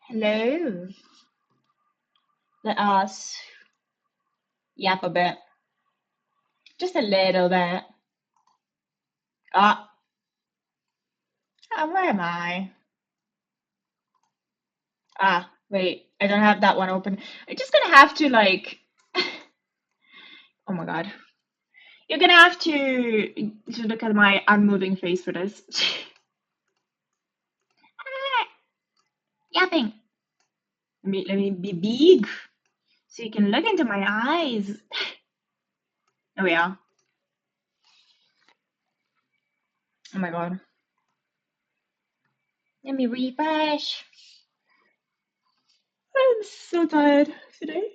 Hello. Let us yap a bit. Just a little bit. Ah, where am I? Wait, I don't have that one open. I'm just gonna have to like, oh my God. You're gonna have to look at my unmoving face for this. Yapping. Let me be big so you can look into my eyes. There we are. Oh my God. Let me refresh. I'm so tired today.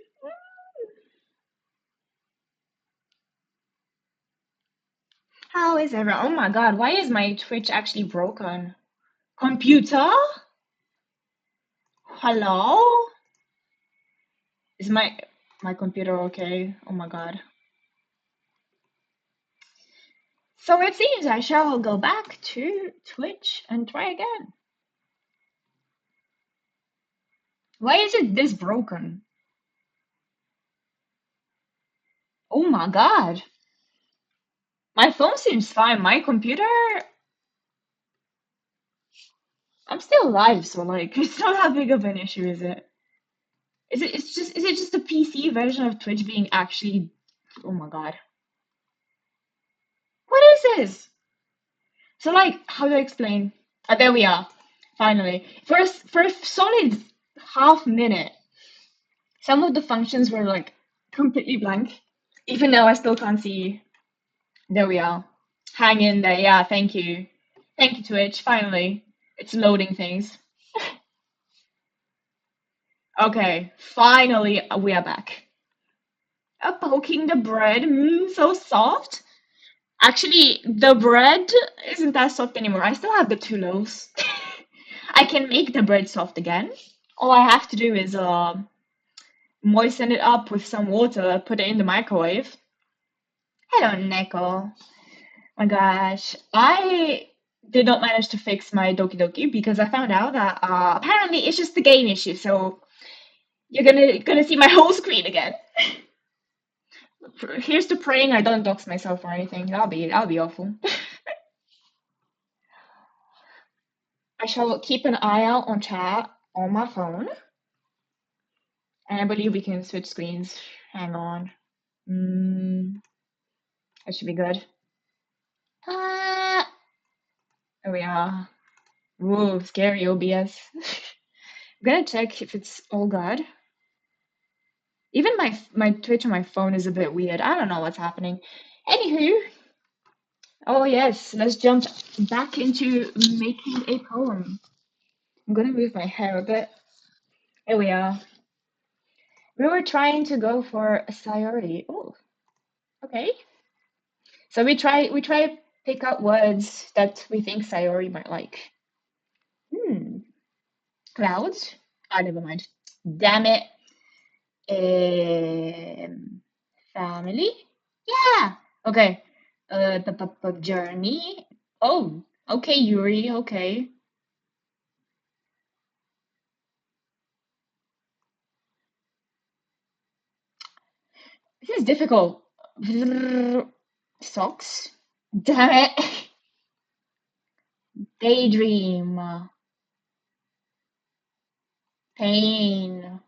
How is everyone? Oh my God, why is my Twitch actually broken? Computer? Hello? Is my computer okay? Oh my God. So it seems I shall go back to Twitch and try again. Why is it this broken? Oh my God. My phone seems fine. My computer, I'm still live, so like it's not that big of an issue, is it? Is it just a PC version of Twitch being actually, oh my God. What is this? So like, how do I explain? There we are. Finally. For a solid half minute, some of the functions were like completely blank. Even now I still can't see. There we are. Hang in there. Yeah, thank you. Thank you, Twitch. Finally. It's loading things. Okay, finally we are back. Poking the bread. So soft. Actually, the bread isn't that soft anymore. I still have the two loaves. I can make the bread soft again. All I have to do is moisten it up with some water, put it in the microwave. Hello, Neko. My gosh, I did not manage to fix my Doki Doki because I found out that apparently it's just the game issue. So you're gonna see my whole screen again. Here's to praying I don't dox myself or anything. That'll be awful. I shall keep an eye out on chat on my phone, and I believe we can switch screens. Hang on. Mm, that should be good. Ah, there we are. Whoa, scary OBS. I'm gonna check if it's all good. Even my Twitch on my phone is a bit weird. I don't know what's happening. Anywho, oh yes, let's jump back into making a poem. I'm gonna move my hair a bit. Here we are. We were trying to go for a Sayori. Oh, okay. So we try pick out words that we think Sayori might like. Hmm. Clouds? Ah, never mind. Damn it. Family? Yeah. Okay. Journey. Oh, okay, Yuri. Okay. This is difficult. Socks. Damn it. Daydream. Pain.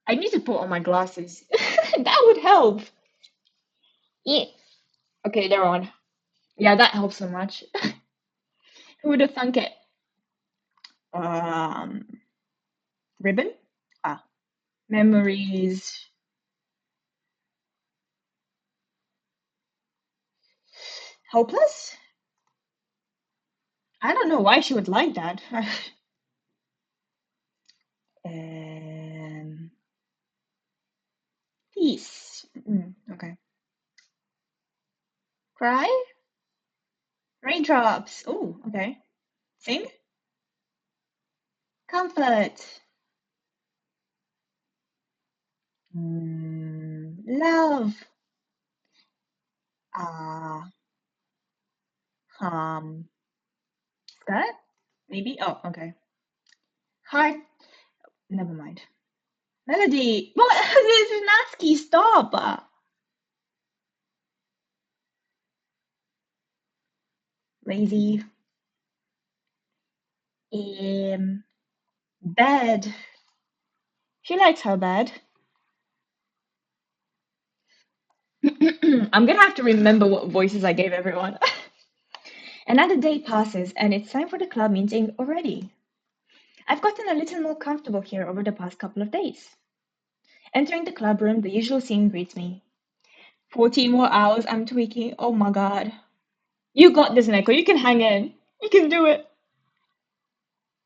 I need to put on my glasses. That would help. Yeah. Okay, they're on. Yeah, that helps so much. Who would have thunk it? Um, Ribbon? Ah, memories. Hopeless? I don't know why she would like that. Um, peace. Okay. Cry? Raindrops. Oh, okay. Sing? Comfort. Love. Ah, skirt? Maybe? Oh, okay. Heart. Never mind. Melody. What? This is Natsuki. Stop. Lazy. Um. Bed. She likes her bed. I'm gonna have to remember what voices I gave everyone. Another day passes, and it's time for the club meeting already. I've gotten a little more comfortable here over the past couple of days. Entering the club room, the usual scene greets me. 14 more hours, I'm tweaking. Oh my god. You got this, Neko. You can hang in. You can do it.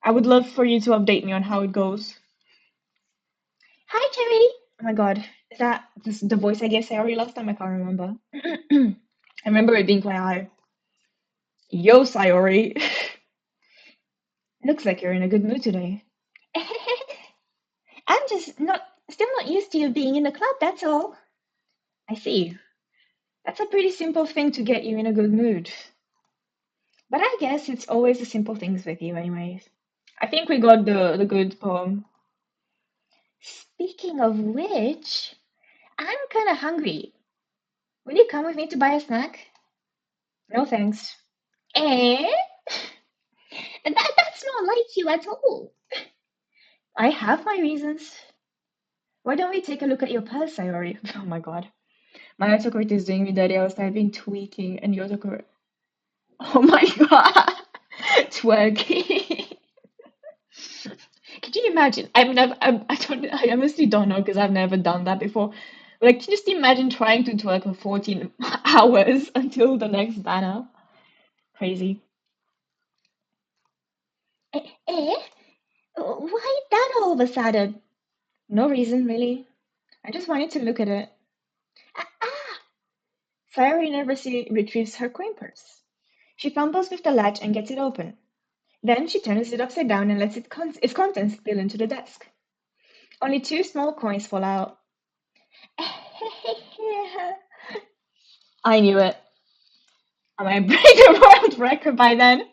I would love for you to update me on how it goes. Hi, Cherry. Oh my god. Is that the voice I gave Sayori last time? I can't remember. I remember it being quite high. Yo, Sayori. Looks like you're in a good mood today. I'm just still not used to you being in the club, that's all. I see. That's a pretty simple thing to get you in a good mood. But I guess it's always the simple things with you, anyways. I think we got the good poem. Speaking of which, I'm kind of hungry. Will you come with me to buy a snack? No thanks. Eh? That's not like you at all. I have my reasons. Why don't we take a look at your purse, Sayori? Oh my god. My autocorrect is doing me dirty. I was typing tweaking and your autocorrect. Oh my god. Twerking. Could you imagine? I mean, I honestly don't know because I've never done that before. Like, just imagine trying to twerk for 14 hours until the next banner. Crazy. Eh? Why that all of a sudden? No reason, really. I just wanted to look at it. Ah! Sayori nervously retrieves her coin purse. She fumbles with the latch and gets it open. Then she turns it upside down and lets its contents spill into the desk. Only two small coins fall out. I knew it. I might break a world record by then.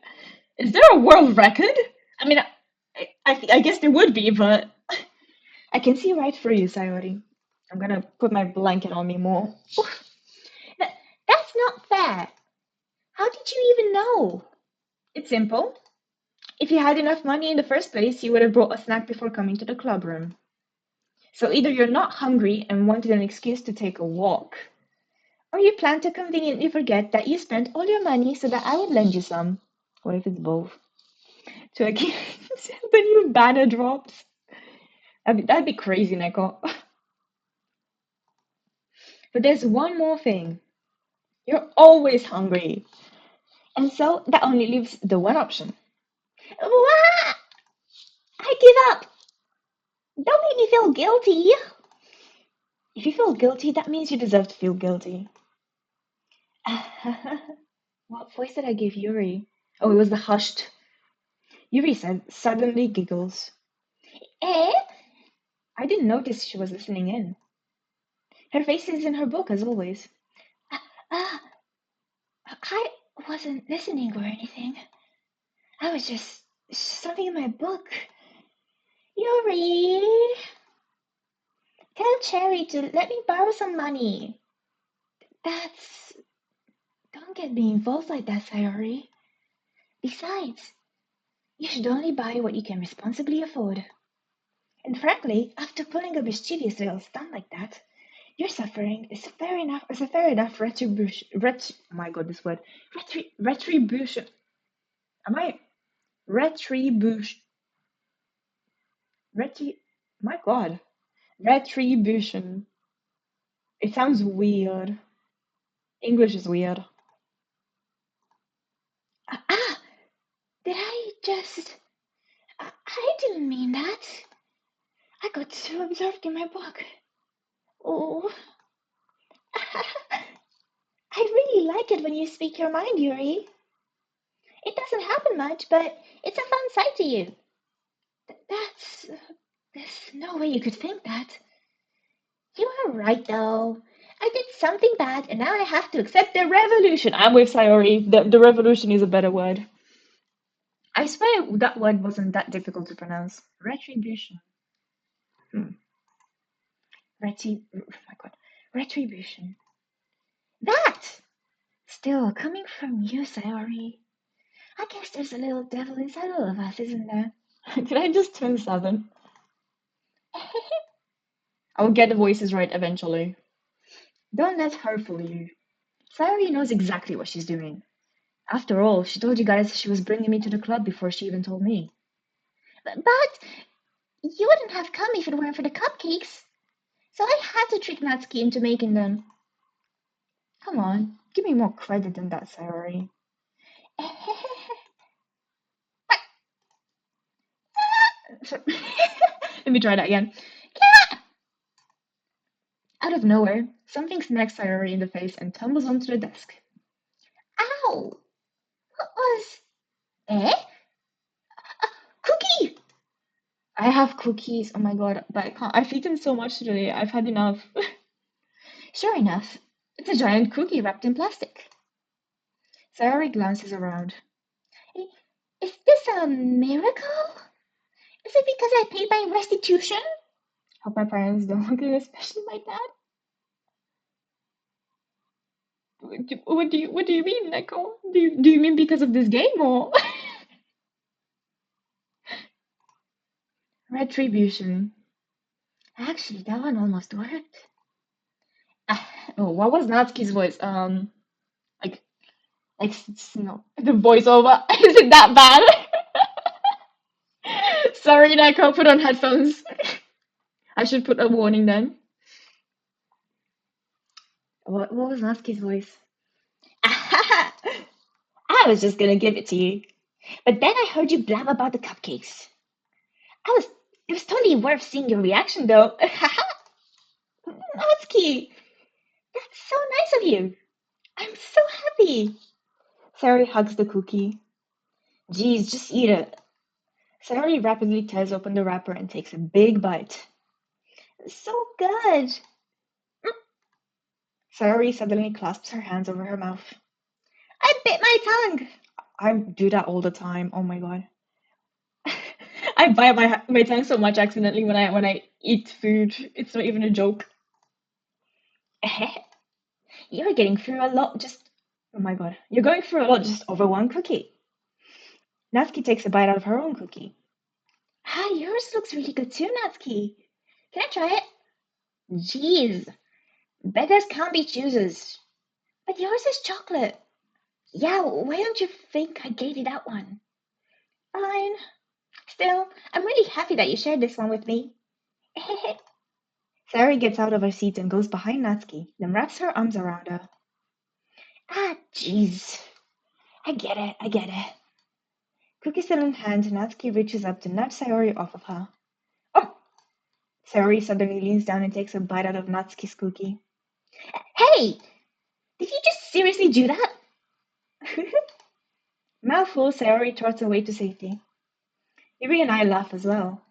Is there a world record? I mean, I guess there would be, but I can see right through you, Sayori. I'm gonna put my blanket on me more. That, that's not fair. How did you even know? It's simple. If you had enough money in the first place, you would have brought a snack before coming to the club room. So either you're not hungry and wanted an excuse to take a walk, or you plan to conveniently forget that you spent all your money so that I would lend you some. What if it's both? To again, the new banner drops. That'd be crazy, Neko. But there's one more thing. You're always hungry. And so that only leaves the one option. What? I give up. Don't make me feel guilty. If you feel guilty, that means you deserve to feel guilty. What voice did I give Yuri? Oh, it was the hushed. Yuri said, suddenly giggles. Eh? I didn't notice she was listening in. Her face is in her book, as always. Ah, I wasn't listening or anything. I was just something in my book. Yuri, tell Cherry to let me borrow some money. That's... Don't get me involved like that, Sayori. Besides, you should only buy what you can responsibly afford. And frankly, after pulling a mischievous little stunt like that, your suffering is a fair enough retribution. Oh my god, this word. Retribution. Am I retribution? My god. Retribution. It sounds weird. English is weird. Ah! Did I just... I didn't mean that. I got so absorbed in my book. Oh. I really like it when you speak your mind, Yuri. It doesn't happen much, but it's a fun side to you. That's... There's no way you could think that. You are right, though. I did something bad, and now I have to accept the revolution. I'm with Sayori. The revolution is a better word. I swear that word wasn't that difficult to pronounce. Retribution. Hmm. Oh my god. Retribution. That! Still coming from you, Sayori. I guess there's a little devil inside all of us, isn't there? Did I just turn 7? I'll get the voices right eventually. Don't let her fool you. Sayori knows exactly what she's doing. After all, she told you guys she was bringing me to the club before she even told me. But you wouldn't have come if it weren't for the cupcakes. So I had to trick Natsuki into making them. Come on, give me more credit than that, Sayori. Let me try that again. Out of nowhere, something smacks Sayori in the face and tumbles onto the desk. Ow! What was... Eh? Cookie! I have cookies, oh my god, but I can't. I've eaten so much today, I've had enough. Sure enough, it's a giant cookie wrapped in plastic. Sayori glances around. Is this a miracle? Is it because I paid my restitution? Hope my parents don't look at it, especially my dad. What do you mean, Neko? Do you mean because of this game or retribution? Actually, that one almost worked. Oh, what was Natsuki's voice? Like the voiceover. Is it that bad? Sorry, Neko, put on headphones. I should put a warning then. What was Natsuki's voice? I was just gonna give it to you. But then I heard you blab about the cupcakes. It was totally worth seeing your reaction though. Natsuki, that's so nice of you. I'm so happy. Sayori hugs the cookie. Geez, just eat it. Sayori rapidly tears open the wrapper and takes a big bite. So good. Sayori suddenly clasps her hands over her mouth. I bit my tongue. I do that all the time. Oh my god. I bite my tongue so much accidentally when I eat food. It's not even a joke. You're getting through a lot just. Oh my god. You're going through a lot just over one cookie. Natsuki takes a bite out of her own cookie. Ah, yours looks really good too, Natsuki. Can I try it? Jeez. Beggars can't be choosers. But yours is chocolate. Yeah, why don't you think I gave you that one? Fine. Still, I'm really happy that you shared this one with me. Sayori gets out of her seat and goes behind Natsuki, then wraps her arms around her. Ah, jeez. I get it. Cookie still in hand, Natsuki reaches up to nudge Sayori off of her. Oh! Sayori suddenly leans down and takes a bite out of Natsuki's cookie. Hey! Did you just seriously do that? Mouthful, Sayori trots away to safety. Yuri and I laugh as well.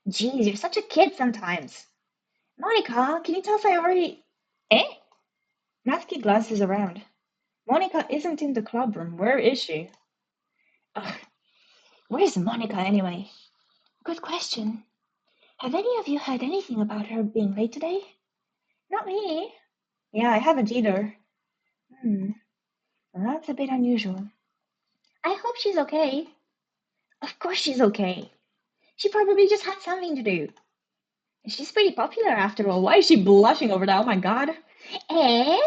Geez, you're such a kid sometimes. Monica, can you tell Sayori... Eh? Natsuki glances around. Monica isn't in the club room. Where is she? Ugh, where's Monica anyway? Good question. Have any of you heard anything about her being late today? Not me. Yeah, I haven't either. Well, that's a bit unusual. I hope she's okay. Of course she's okay. She probably just had something to do. She's pretty popular after all. Why is she blushing over that? Oh my god. Eh?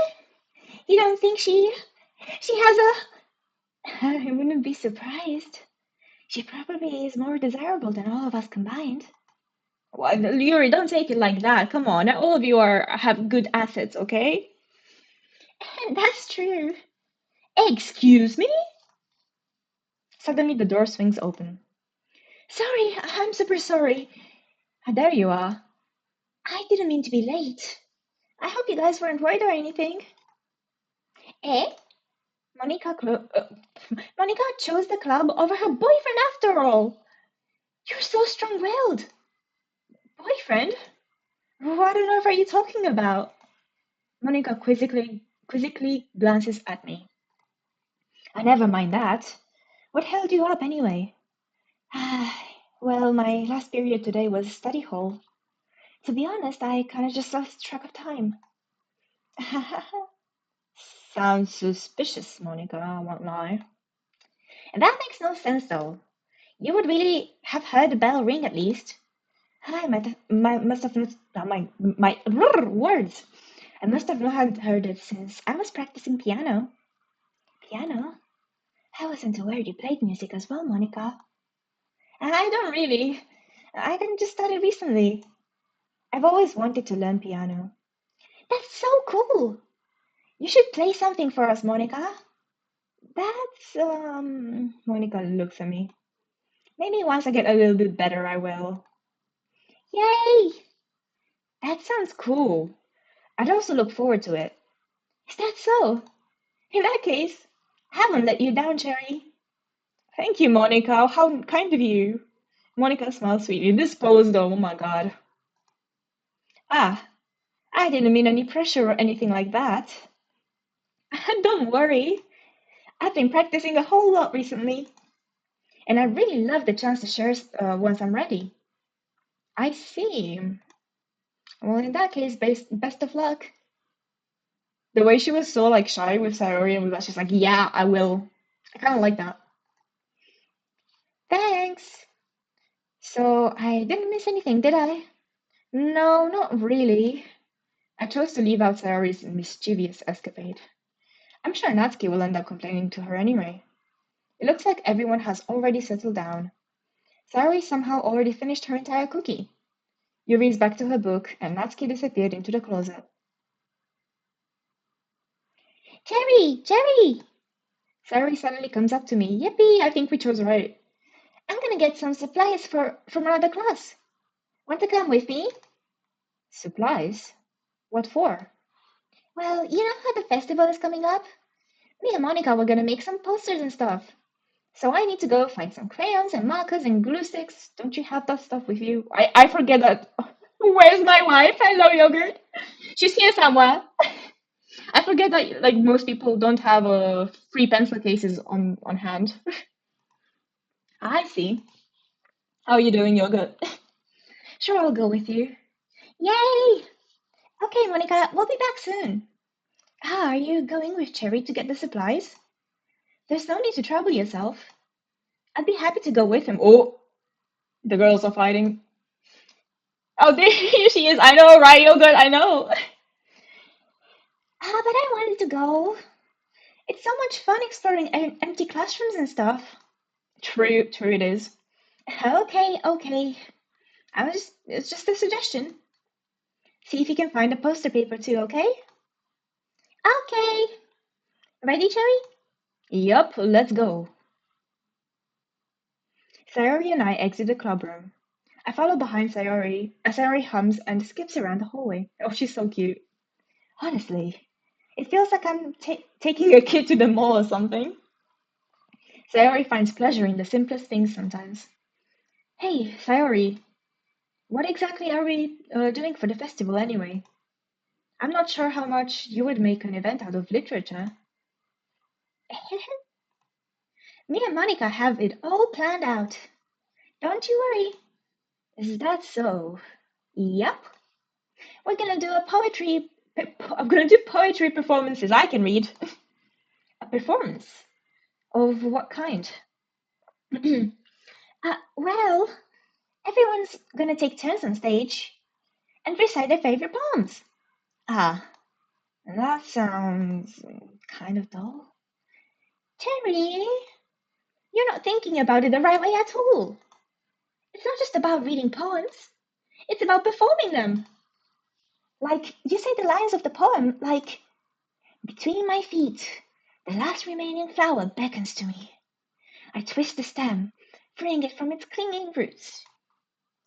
You don't think she has a... I wouldn't be surprised. She probably is more desirable than all of us combined. Well, Yuri, don't take it like that. Come on, all of you have good assets, okay? That's true. Excuse me? Suddenly the door swings open. Sorry, I'm super sorry. There you are. I didn't mean to be late. I hope you guys weren't worried or anything. Eh? Monica chose the club over her boyfriend after all. You're so strong-willed. Boyfriend? What on earth are you talking about? Monica quizzically glances at me. I never mind that. What held you up anyway? Well, my last period today was study hall. To be honest, I kind of just lost track of time. Sounds suspicious, Monica, I won't lie. And that makes no sense, though. You would really have heard the bell ring at least. I must have not, my words. I must have not heard it since I was practicing piano. Piano? I wasn't aware you played music as well, Monica. I don't really. I didn't just start it recently. I've always wanted to learn piano. That's so cool. You should play something for us, Monica. Monica looks at me. Maybe once I get a little bit better, I will. Yay! That sounds cool. I'd also look forward to it. Is that so? In that case, I haven't let you down, Cherry. Thank you, Monica. How kind of you. Monica smiles sweetly. Disposed of, oh my god. Ah, I didn't mean any pressure or anything like that. Don't worry. I've been practicing a whole lot recently, and I really love the chance to share once I'm ready. I see. Well, in that case, best of luck. The way she was so like shy with Sayori and was just like, yeah, I will. I kind of like that. Thanks. So I didn't miss anything, did I? No, not really. I chose to leave out Sayori's mischievous escapade. I'm sure Natsuki will end up complaining to her anyway. It looks like everyone has already settled down. Sayori somehow already finished her entire cookie. Yuri's back to her book, and Natsuki disappeared into the closet. Cherry! Cherry! Sayori suddenly comes up to me. Yippee, I think we chose right. I'm gonna get some supplies from another class. Want to come with me? Supplies? What for? Well, you know how the festival is coming up? Me and Monica were gonna make some posters and stuff. So I need to go find some crayons and markers and glue sticks. Don't you have that stuff with you? I forget that. Where's my wife? Hello, yogurt. She's here somewhere. I forget that like most people don't have free pencil cases on hand. I see. How are you doing, yogurt? Sure, I'll go with you. Yay! Okay, Monica, we'll be back soon. Ah, are you going with Cherry to get the supplies? There's no need to trouble yourself. I'd be happy to go with him. Oh, the girls are fighting. Oh, there she is. I know, right, yogurt? I know. Ah, but I wanted to go. It's so much fun exploring empty classrooms and stuff. True it is. Okay. It's just a suggestion. See if you can find a poster paper too, okay? Okay. Ready, Cherry? Yup, let's go. Sayori and I exit the clubroom. I follow behind Sayori as Sayori hums and skips around the hallway. Oh, she's so cute. Honestly, it feels like I'm taking a kid to the mall or something. Sayori finds pleasure in the simplest things sometimes. Hey, Sayori, what exactly are we doing for the festival anyway? I'm not sure how much you would make an event out of literature. Me and Monica have it all planned out. Don't you worry. Is that so? Yep. We're gonna do a poetry. I'm gonna do poetry performances. I can read. A performance? Of what kind? Well, everyone's gonna take turns on stage and recite their favorite poems. Ah, that sounds kind of dull. Terry, you're not thinking about it the right way at all. It's not just about reading poems, it's about performing them. Like, you say the lines of the poem, like, between my feet, the last remaining flower beckons to me. I twist the stem, freeing it from its clinging roots,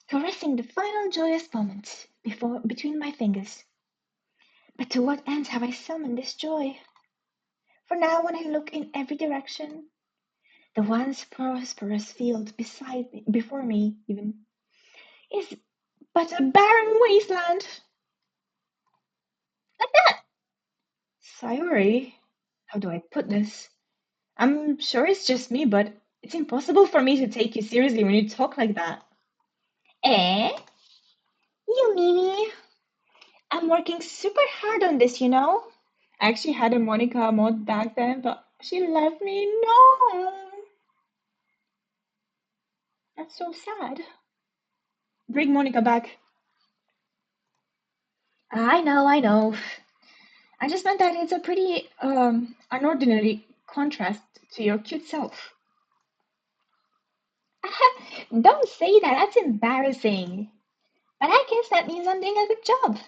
caressing the final joyous moment between my fingers. But to what end have I summoned this joy? For now, when I look in every direction, the once prosperous field before me, even, is but a barren wasteland. Like that. Sayori, how do I put this? I'm sure it's just me, but It's impossible for me to take you seriously when you talk like that. Eh? You Mimi? I'm working super hard on this, you know? I actually had a Monica mod back then, but she left me. No! That's so sad. Bring Monica back. I know, I know. I just meant that it's a pretty unordinary contrast to your cute self. Don't say that, that's embarrassing. But I guess that means I'm doing a good job.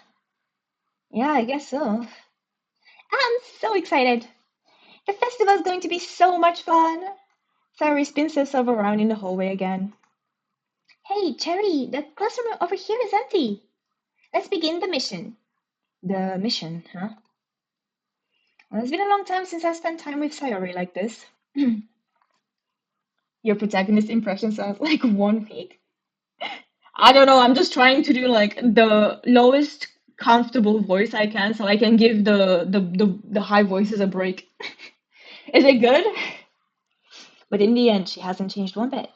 Yeah, I guess so. I'm so excited. The festival is going to be so much fun. Sayuri spins herself around in the hallway again. Hey, Cherry, the classroom over here is empty. Let's begin the mission. The mission, huh? Well, it's been a long time since I spent time with Sayori like this. Your protagonist impression sounds like 1 week. I don't know, I'm just trying to do like the lowest comfortable voice I can so I can give the high voices a break. Is it good? But in the end, she hasn't changed one bit.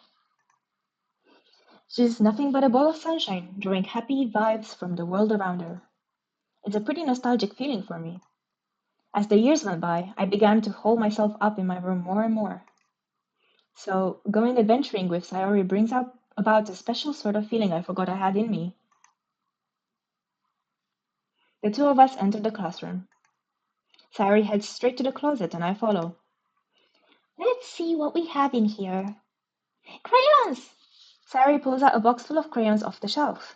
She's nothing but a ball of sunshine, drawing happy vibes from the world around her. It's a pretty nostalgic feeling for me. As the years went by, I began to hole myself up in my room more and more. So, going adventuring with Sayori brings out about a special sort of feeling I forgot I had in me. The two of us enter the classroom. Sayori heads straight to the closet and I follow. Let's see what we have in here. Crayons! Sayori pulls out a box full of crayons off the shelf.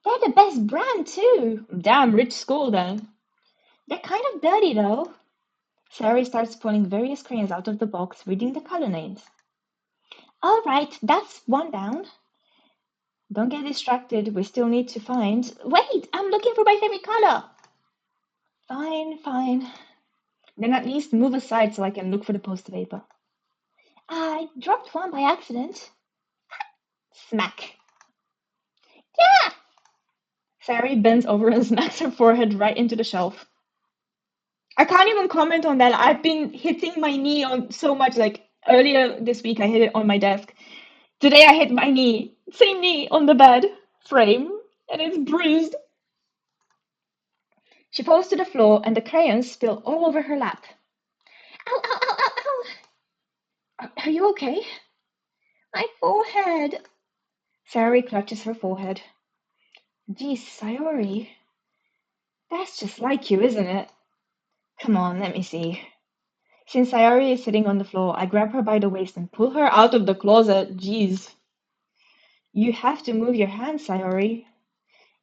They're the best brand, too. Damn, rich school then. They're kind of dirty, though. Sayori starts pulling various crayons out of the box, reading the color names. All right, that's one down. Don't get distracted. We still need to find. Wait, I'm looking for my favorite color. Fine, fine. Then at least move aside so I can look for the poster paper. I dropped one by accident. Smack. Yeah! Sari bends over and smacks her forehead right into the shelf. I can't even comment on that. I've been hitting my knee on so much. Like earlier this week, I hit it on my desk. Today, I hit my knee, same knee, on the bed frame, and it's bruised. She falls to the floor, and the crayons spill all over her lap. Ow, ow, ow, ow, ow! Are you okay? My forehead. Sari clutches her forehead. Geez, Sayori. That's just like you, isn't it? Come on, let me see. Since Sayori is sitting on the floor, I grab her by the waist and pull her out of the closet. Jeez. You have to move your hands, Sayori.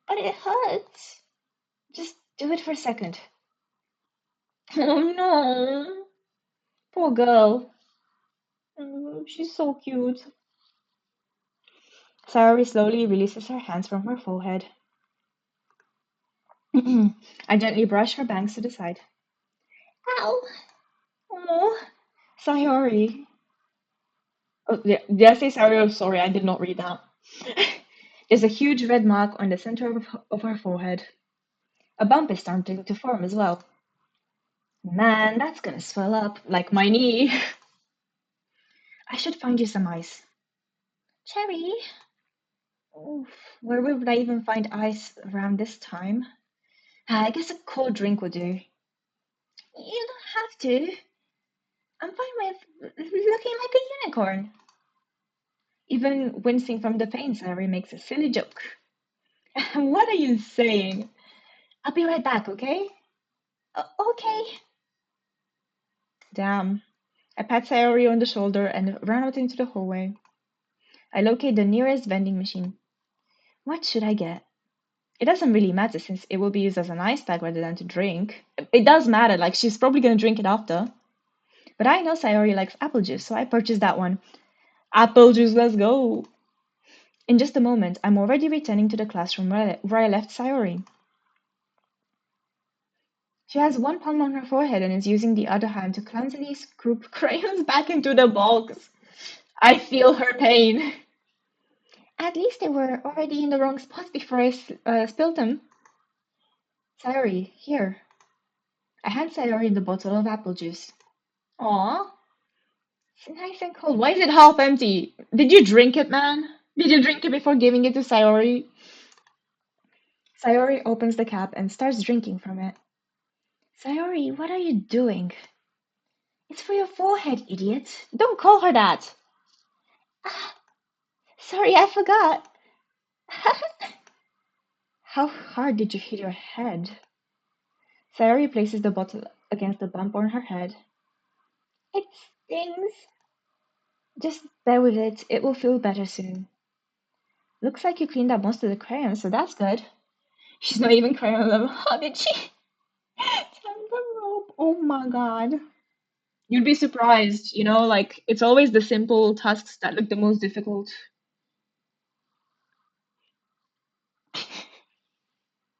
But it hurts. Just do it for a second. Oh no. Poor girl. She's so cute. Sayori slowly releases her hands from her forehead. I gently brush her bangs to the side. Ow! Oh, Sayori. Oh, yeah, did I say sorry? Oh, sorry, I did not read that. There's a huge red mark on the center of her forehead. A bump is starting to form as well. Man, that's gonna swell up like my knee. I should find you some ice. Cherry? Oof, where would I even find ice around this time? I guess a cold drink would do. You don't have to. I'm fine with looking like a unicorn. Even wincing from the pain, Sari makes a silly joke. What are you saying? I'll be right back, okay? Okay. Damn. I pat Sayori on the shoulder and run out into the hallway. I locate the nearest vending machine. What should I get? It doesn't really matter since it will be used as an ice pack rather than to drink. It does matter, like she's probably gonna drink it after. But I know Sayori likes apple juice, so I purchased that one. Apple juice, let's go! In just a moment, I'm already returning to the classroom where I left Sayori. She has one palm on her forehead and is using the other hand to clumsily scoop crayons back into the box. I feel her pain. At least they were already in the wrong spots before I spilled them. Sayori, here. I hand Sayori the bottle of apple juice. Aw. It's nice and cold. Why is it half empty? Did you drink it, man? Did you drink it before giving it to Sayori? Sayori opens the cap and starts drinking from it. Sayori, what are you doing? It's for your forehead, idiot. Don't call her that. Ah, sorry, I forgot. How hard did you hit your head? Sayori places the bottle against the bump on her head. It stings. Just bear with it. It will feel better soon. Looks like you cleaned up most of the crayons, so that's good. She's not even crayon level. How did she? Tie the rope. Oh my god. You'd be surprised, like it's always the simple tasks that look the most difficult.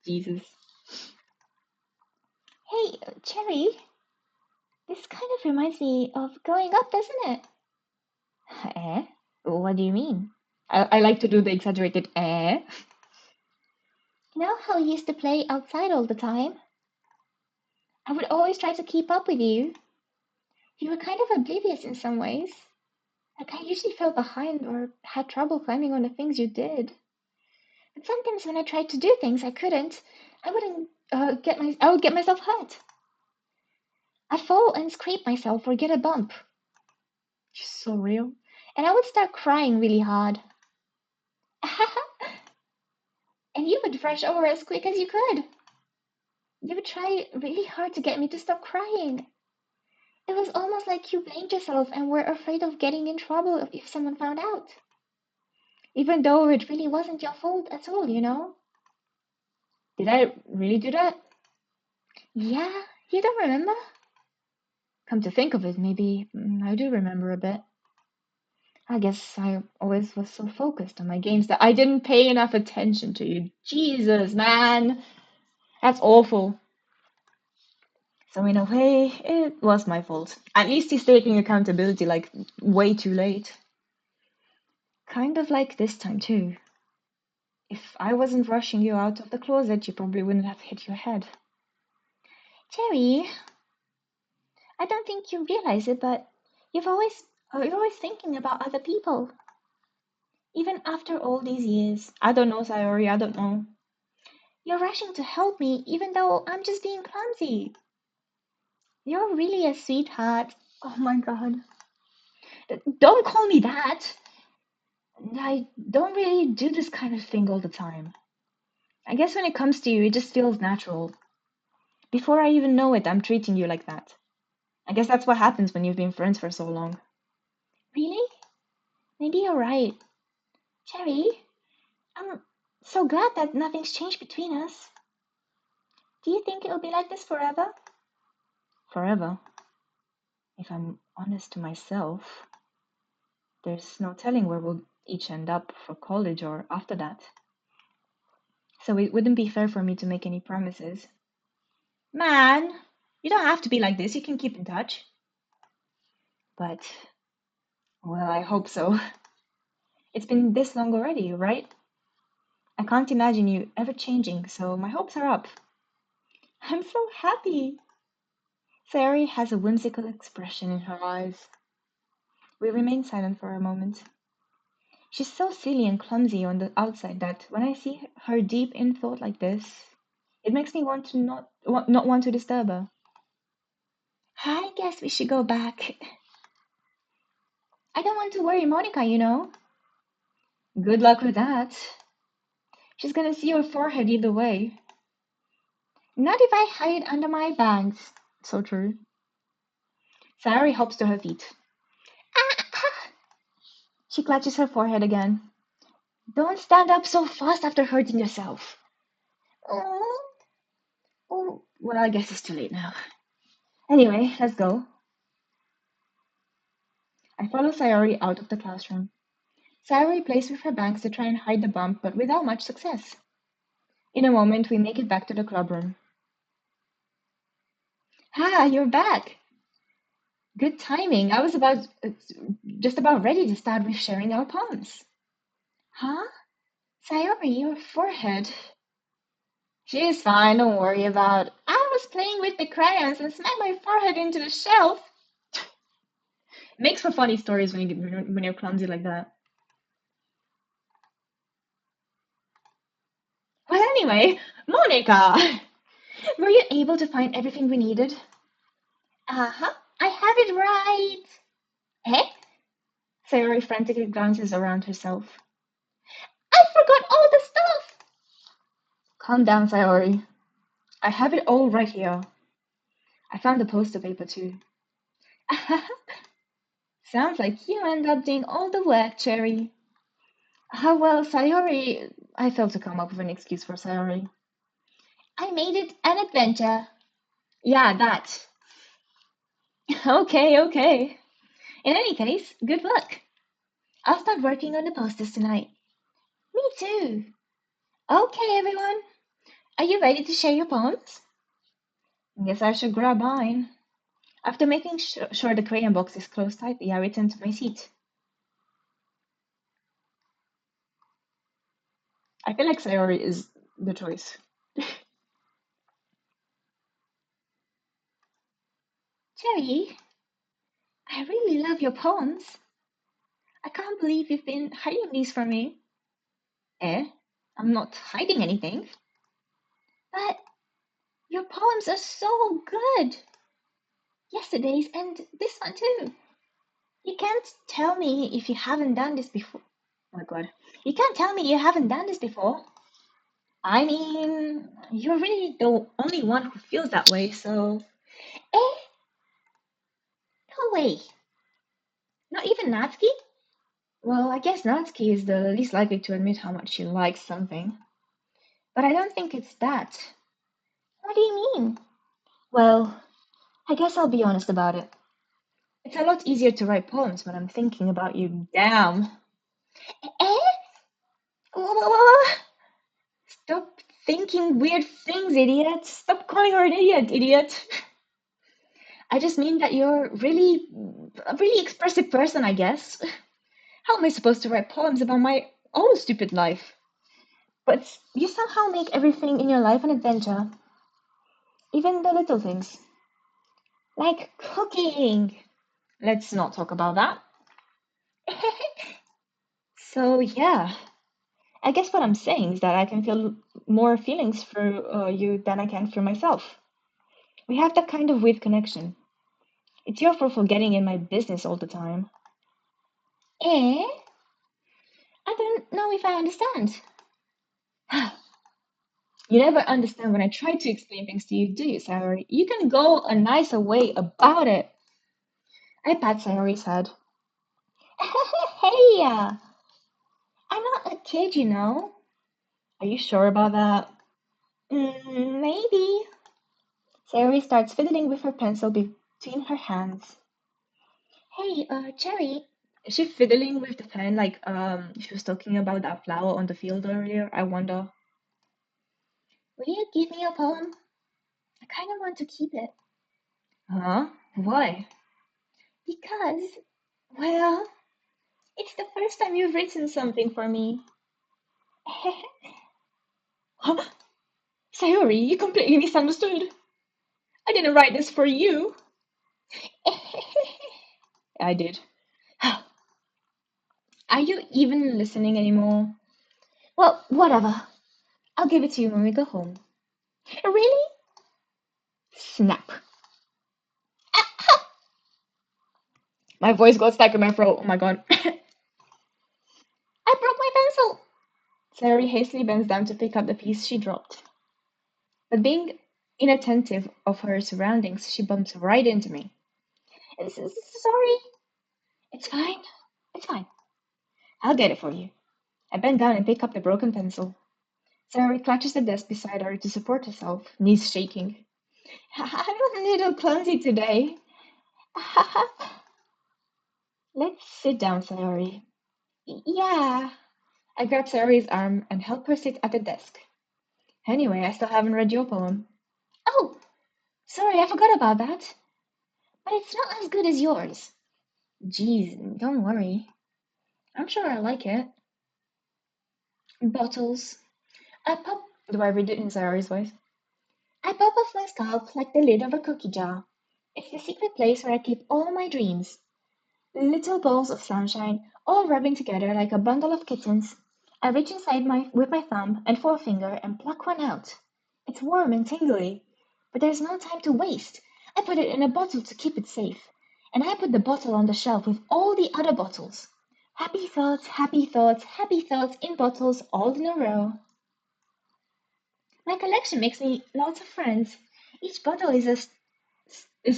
Jesus. Hey, Cherry, this kind of reminds me of growing up, doesn't it? Eh? What do you mean? I like to do the exaggerated eh. You know how we used to play outside all the time? I would always try to keep up with you. You were kind of oblivious in some ways. Like I usually fell behind or had trouble climbing on the things you did. But sometimes when I tried to do things I couldn't, I wouldn't I would get myself hurt. I'd fall and scrape myself or get a bump. It's so real. And I would start crying really hard. And you would rush over as quick as you could. You would try really hard to get me to stop crying. It was almost like you blamed yourself and were afraid of getting in trouble if someone found out. Even though it really wasn't your fault at all. Did I really do that? Yeah, you don't remember? Come to think of it, maybe I do remember a bit. I guess I always was so focused on my games that I didn't pay enough attention to you. Jesus, man. That's awful. So in a way, it was my fault. At least he's taking accountability like way too late. Kind of like this time too. If I wasn't rushing you out of the closet, you probably wouldn't have hit your head. Jerry, I don't think you realize it, but you're always thinking about other people. Even after all these years. I don't know, Sayori, I don't know. You're rushing to help me, even though I'm just being clumsy. You're really a sweetheart. Oh my god. Don't call me that. I don't really do this kind of thing all the time. I guess when it comes to you, it just feels natural. Before I even know it, I'm treating you like that. I guess that's what happens when you've been friends for so long. Really? Maybe you're right. Cherry, I'm so glad that nothing's changed between us. Do you think it'll be like this forever? Forever? If I'm honest to myself, there's no telling where we'll each end up for college or after that. So it wouldn't be fair for me to make any promises. Man, you don't have to be like this. You can keep in touch. But, well, I hope so. It's been this long already, right? I can't imagine you ever changing, so my hopes are up. I'm so happy. Sayori has a whimsical expression in her eyes. We remain silent for a moment. She's so silly and clumsy on the outside that when I see her deep in thought like this, it makes me want to not want to disturb her. I guess we should go back. I don't want to worry Monica. Good luck with that. She's gonna see your forehead either way. Not if I hide under my bangs. So true. Sayori hops to her feet. She clutches her forehead again. Don't stand up so fast after hurting yourself. Oh, well, I guess it's too late now. Anyway, let's go. I follow Sayori out of the classroom. Sayori plays with her bangs to try and hide the bump, but without much success. In a moment, we make it back to the clubroom. Ah, you're back! Good timing. I was just about ready to start with sharing our poems. Huh? Sayori, your forehead. She's fine, don't worry about I was playing with the crayons and smacked my forehead into the shelf. Makes for funny stories when you're clumsy like that. Well, anyway, Monica, were you able to find everything we needed? Uh-huh. I have it right. Eh? Sayori frantically glances around herself. I forgot all the stuff! Calm down, Sayori. I have it all right here. I found the poster paper too. Sounds like you end up doing all the work, Cherry. Well, Sayori. I failed to come up with an excuse for Sayori. I made it an adventure. Yeah, that. Okay, okay. In any case, good luck. I'll start working on the posters tonight. Me too. Okay, everyone. Are you ready to share your poems? Guess I should grab mine. After making sure the crayon box is closed tightly, I return to my seat. I feel like Sayori is the choice. Cherry, I really love your poems. I can't believe you've been hiding these from me. Eh? I'm not hiding anything. But your poems are so good. Yesterday's and this one too. You can't tell me if you haven't done this before. Oh my god. You can't tell me you haven't done this before. I mean, you're really the only one who feels that way, so. Eh? No way. Not even Natsuki? Well, I guess Natsuki is the least likely to admit how much she likes something. But I don't think it's that. What do you mean? Well, I guess I'll be honest about it. It's a lot easier to write poems when I'm thinking about you. Damn. Eh? Stop thinking weird things, idiot. Stop calling her an idiot, idiot. I just mean that you're really a really expressive person, I guess. How am I supposed to write poems about my own stupid life? But you somehow make everything in your life an adventure. Even the little things. Like cooking. Let's not talk about that. So, yeah. I guess what I'm saying is that I can feel more feelings for you than I can for myself. We have that kind of weird connection. It's your fault for getting in my business all the time. Eh? I don't know if I understand. You never understand when I try to explain things to you, do you, Sayori? You can go a nicer way about it. I pat Sayori's head. Hey, I'm not a kid, you know. Are you sure about that? Maybe. Sayori starts fiddling with her pencil between her hands. Hey, Cherry. Is she fiddling with the pen like she was talking about that flower on the field earlier? I wonder. Will you give me a poem? I kind of want to keep it. Huh? Why? Because, well, it's the first time you've written something for me. Huh? Sayori, you completely misunderstood. I didn't write this for you. I did. Are you even listening anymore? Well, whatever. I'll give it to you when we go home. Really? Snap. My voice got stuck in my throat. Oh my god. I broke my pencil. Sayori hastily bends down to pick up the piece she dropped. But being inattentive of her surroundings, she bumps right into me. Sorry. It's fine. It's fine. I'll get it for you. I bend down and pick up the broken pencil. Sayori clutches the desk beside her to support herself, knees shaking. I'm a little clumsy today. Let's sit down, Sayori. Yeah. I grab Sayori's arm and help her sit at the desk. Anyway, I still haven't read your poem. Oh, sorry, I forgot about that. But it's not as good as yours. Jeez, don't worry. I'm sure I like it. Bottles. I pop. Do I read it in Sayori's voice? I pop off my scalp like the lid of a cookie jar. It's the secret place where I keep all my dreams. Little balls of sunshine, all rubbing together like a bundle of kittens. I reach inside with my thumb and forefinger and pluck one out. It's warm and tingly, but there's no time to waste. I put it in a bottle to keep it safe, and I put the bottle on the shelf with all the other bottles. Happy thoughts, happy thoughts, happy thoughts in bottles all in a row. My collection makes me lots of friends. Each bottle is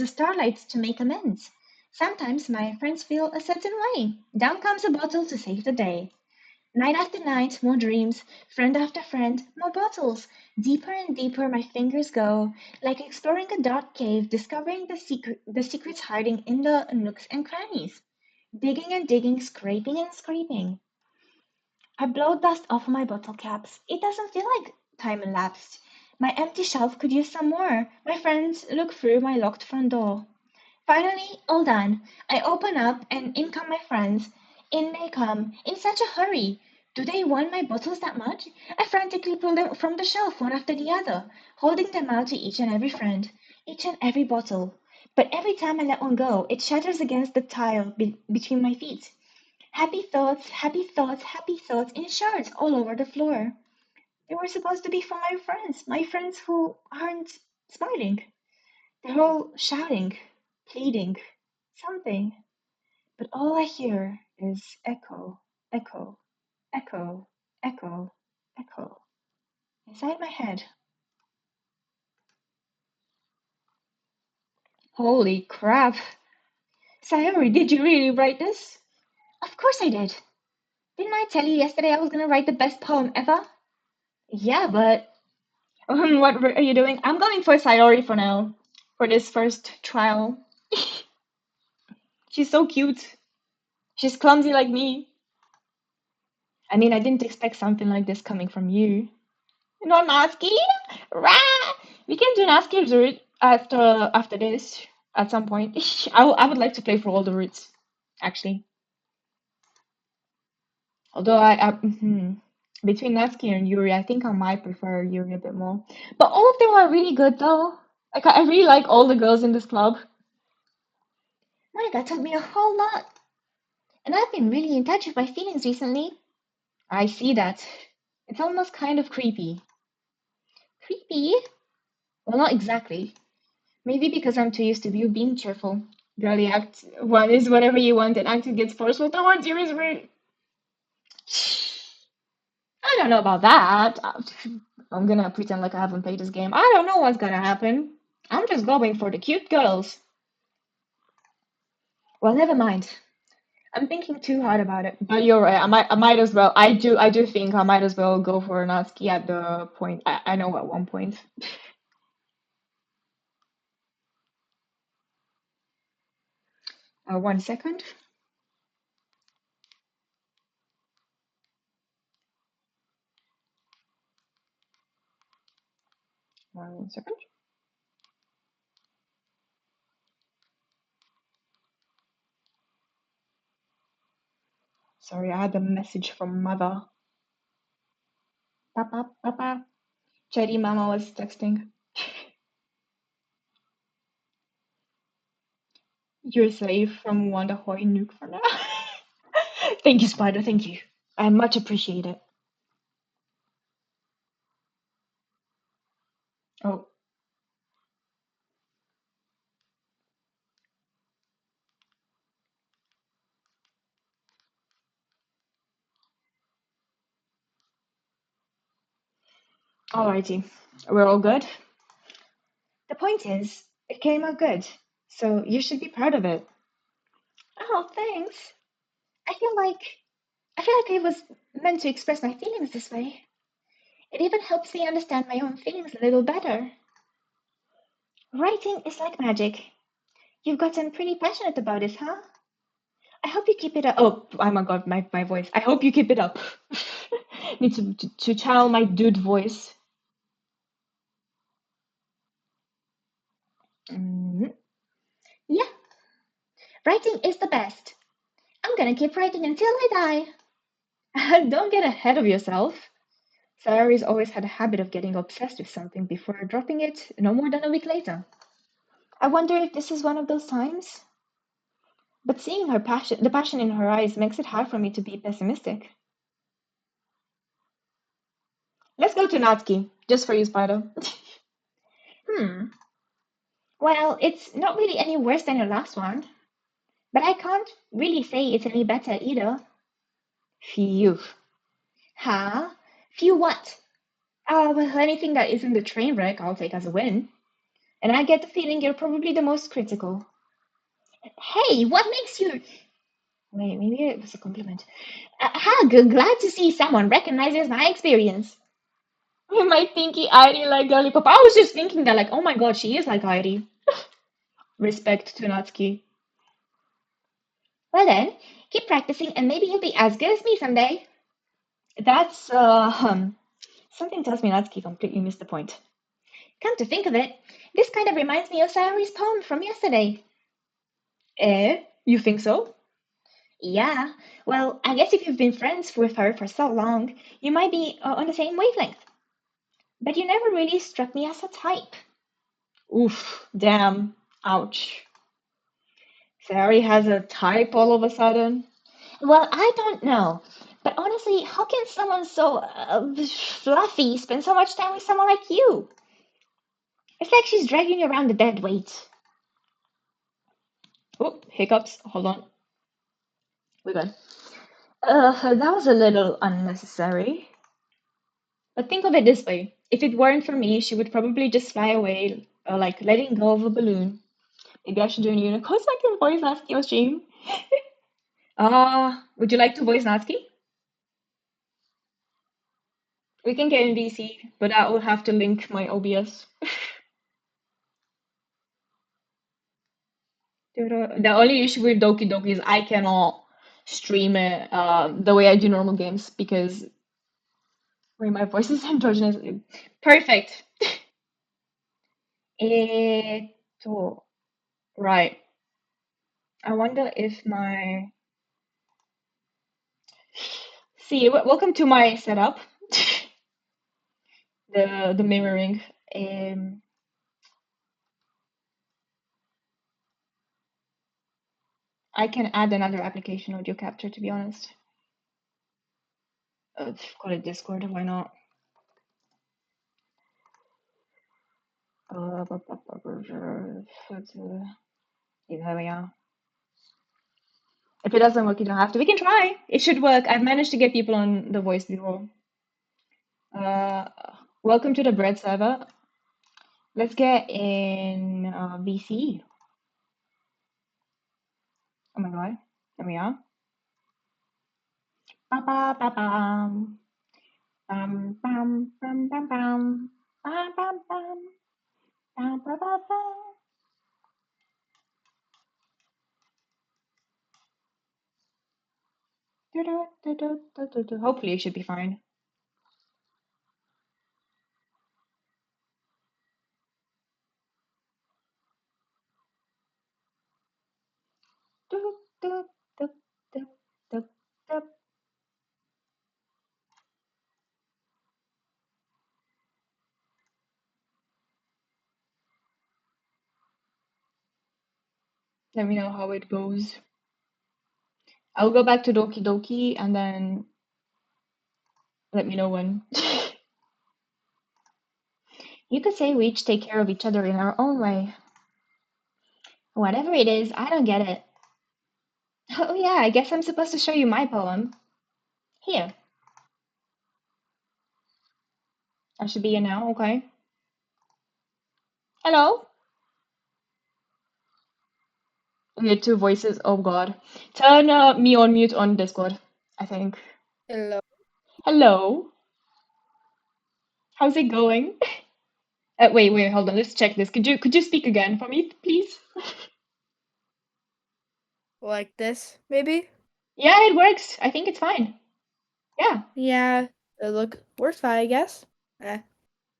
a starlight to make amends. Sometimes my friends feel a certain way. Down comes a bottle to save the day. Night after night, more dreams, friend after friend, more bottles. Deeper and deeper my fingers go, like exploring a dark cave, discovering the secrets hiding in the nooks and crannies. Digging and digging, scraping and scraping. I blow dust off my bottle caps. It doesn't feel like time elapsed. My empty shelf could use some more. My friends look through my locked front door. Finally, all done. I open up, and in come my friends. In they come, in such a hurry. Do they want my bottles that much? I frantically pull them from the shelf one after the other, holding them out to each and every friend, each and every bottle. But every time I let one go, it shatters against the tile between my feet. Happy thoughts, happy thoughts, happy thoughts in shards all over the floor. They were supposed to be for my friends who aren't smiling. They're all shouting, pleading, something. But all I hear is echo, echo, echo, echo, echo inside my head. Holy crap! Sayori, did you really write this? Of course I did. Didn't I tell you yesterday I was gonna write the best poem ever? Yeah, but what are you doing? I'm going for Sayori for now, for this first trial. She's so cute. She's clumsy like me. I mean, I didn't expect something like this coming from you. No Natsuki? Rah! We can do Natsuki's route after this at some point. I would like to play for all the routes, actually. Although between Natsuki and Yuri, I think I might prefer Yuri a bit more. But all of them are really good though. Like I really like all the girls in this club. Monica taught me a whole lot, and I've been really in touch with my feelings recently. I see that. It's almost kind of creepy. Creepy? Well, not exactly. Maybe because I'm too used to you being cheerful. Girly act one is whatever you want, and acting gets forceful towards you is rude. I don't know about that. I'm gonna pretend like I haven't played this game. I don't know what's gonna happen. I'm just going for the cute girls. Well, never mind. I'm thinking too hard about it. But you're right. I might as well. I do think I might as well go for Natsuki at the point. I know at one point. 1 second. 1 second. Sorry, I had a message from mother. Papa, papa. Cherry mama was texting. You're safe from Wanda Hoy Nuke for now. Thank you, Spider. Thank you. I much appreciate it. Oh, alrighty. We're all good. The point is, it came out good. So you should be proud of it. Oh, thanks. I feel like I feel like I was meant to express my feelings this way. It even helps me understand my own feelings a little better. Writing is like magic. You've gotten pretty passionate about it, huh? I hope you keep it up. Oh my god, my voice. I hope you keep it up. Need to channel my dude voice. Mhm. Yeah, writing is the best. I'm gonna keep writing until I die. Don't get ahead of yourself. Sayori's always had a habit of getting obsessed with something before dropping it no more than a week later. I wonder if this is one of those times. But seeing the passion in her eyes makes it hard for me to be pessimistic. Let's go to Natsuki, just for you, Spider. Hmm. Well, it's not really any worse than your last one, but I can't really say it's any better either. Phew. Huh? Phew what? Well, anything that isn't a train wreck, I'll take as a win. And I get the feeling you're probably the most critical. Hey, what makes you... Wait, maybe it was a compliment. Glad to see someone recognizes my experience. My pinky Irie like lollipop. I was just thinking that, like, oh my god, she is like Irie. Respect to Natsuki. Well then, keep practicing and maybe you'll be as good as me someday. That's, something tells me Natsuki completely missed the point. Come to think of it, this kind of reminds me of Sayori's poem from yesterday. Eh? You think so? Yeah. Well, I guess if you've been friends with her for so long, you might be on the same wavelength. But you never really struck me as a type. Oof, damn, ouch. Sayori has a type all of a sudden. Well, I don't know. But honestly, how can someone so fluffy spend so much time with someone like you? It's like she's dragging you around the dead weight. Oh, hiccups. Hold on. We're good. That was a little unnecessary. But think of it this way. If it weren't for me, she would probably just fly away, like letting go of a balloon. Maybe I should do a unicorn so I can voice Natsuki on stream. Would you like to voice Natsuki? We can get in VC, but I will have to link my OBS. The only issue with Doki Doki is I cannot stream it the way I do normal games because wait, my voice is androgynous. Perfect. Eto. Right. I wonder if my... See, welcome to my setup. The mirroring. Um, I can add another application audio capture, to be honest. Call it Discord, why not? Here we are. If it doesn't work, you don't have to. We can try. It should work. I've managed to get people on the voice before. Uh, welcome to the bread server. Let's get in VC. Oh my god. There we are. Ba ba ba bam. Bam bam bam bam bam. Bam bam bam. Bam ba ba bam. Hopefully it should be fine. Let me know how it goes. I'll go back to Doki Doki and then let me know when. You could say we each take care of each other in our own way. Whatever it is, I don't get it. Oh yeah, I guess I'm supposed to show you my poem. Here. I should be in now, okay. Hello? We had two voices, oh god. Turn me on mute on Discord, I think. Hello. Hello? How's it going? Wait, hold on, let's check this. Could you speak again for me, please? Like this, maybe? Yeah, it works. I think it's fine. Yeah, Yeah, it works fine, I guess. Eh.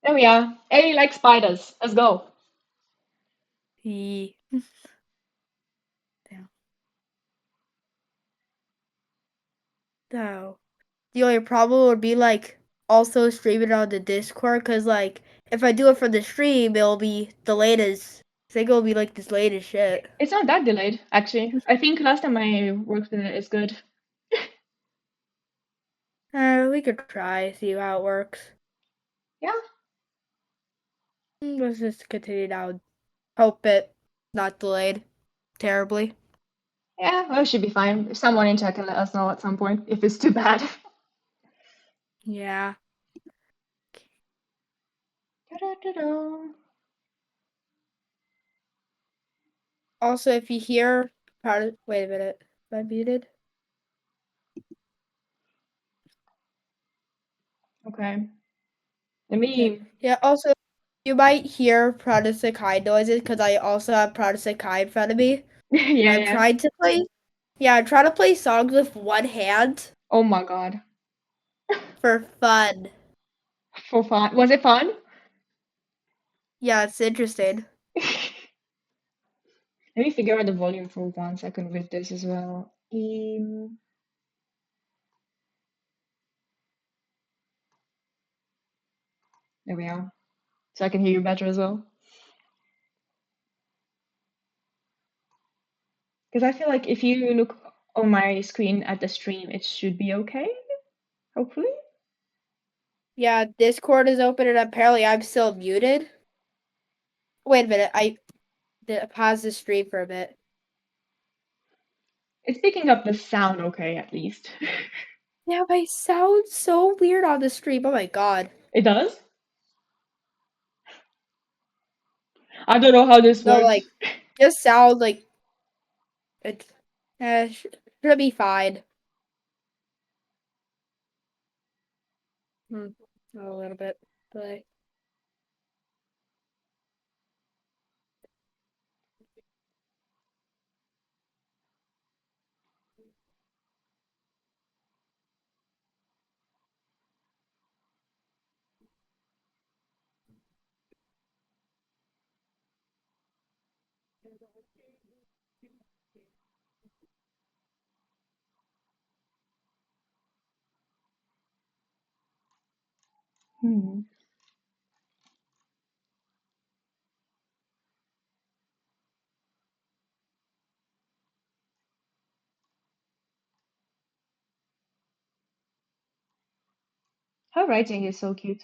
there we are. Ellie likes spiders. Let's go. He. Damn. No. The only problem would be like also streaming on the Discord, because like if I do it for the stream, it'll be delayed as think it'll be like this late as shit. It's not that delayed, actually. I think last time I worked with it is good. We could try, see how it works. Yeah. Let's just continue down. Hope it not delayed terribly. Yeah, well, it should be fine. Someone in chat can let us know at some point if it's too bad. Yeah. Da-da-da-da. Also, if you hear wait a minute. Am I muted? Okay. Let Yeah. me. Yeah, also you might hear Prodicate noises because I also have Prodicate in front of me. And Yeah, I'm yeah. trying to play I'm trying to play songs with one hand Oh my god. for fun. For fun. Was it fun? Yeah, it's interesting. Let me figure out the volume for 1 second with this as well. There we are. So I can hear you better as well. Because I feel like if you look on my screen at the stream, it should be okay. Hopefully. Yeah, Discord is open and apparently I'm still muted. Wait a minute, I pause the stream for a bit. It's picking up the sound okay, at least. Yeah, but I sound so weird on the stream. Oh my god. It does? I don't know how this No, works. like, just sound like it. Should be fine. Hmm. A little bit delay. Hmm. Her writing is so cute.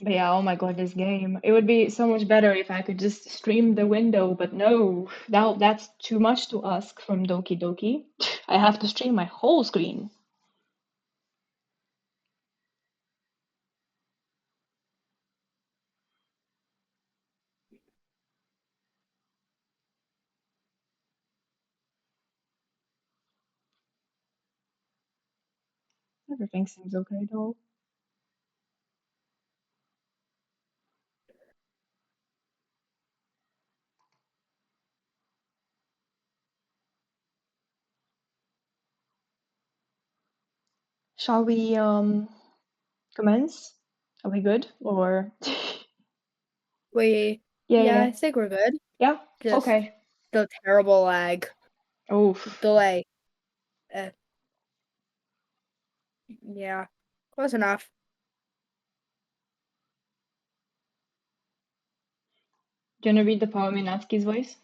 But yeah, oh my god, this game. It would be so much better if I could just stream the window, but no, that's too much to ask from Doki Doki. I have to stream my whole screen. Everything seems okay though. Shall we commence? Are we good? Or Wait. yeah, Yeah, yeah. I think we're good. Yeah? Just Okay. the terrible lag. Oh. Delay. Uh, yeah. Close enough. Do you wanna read the poem in Natsuki's voice?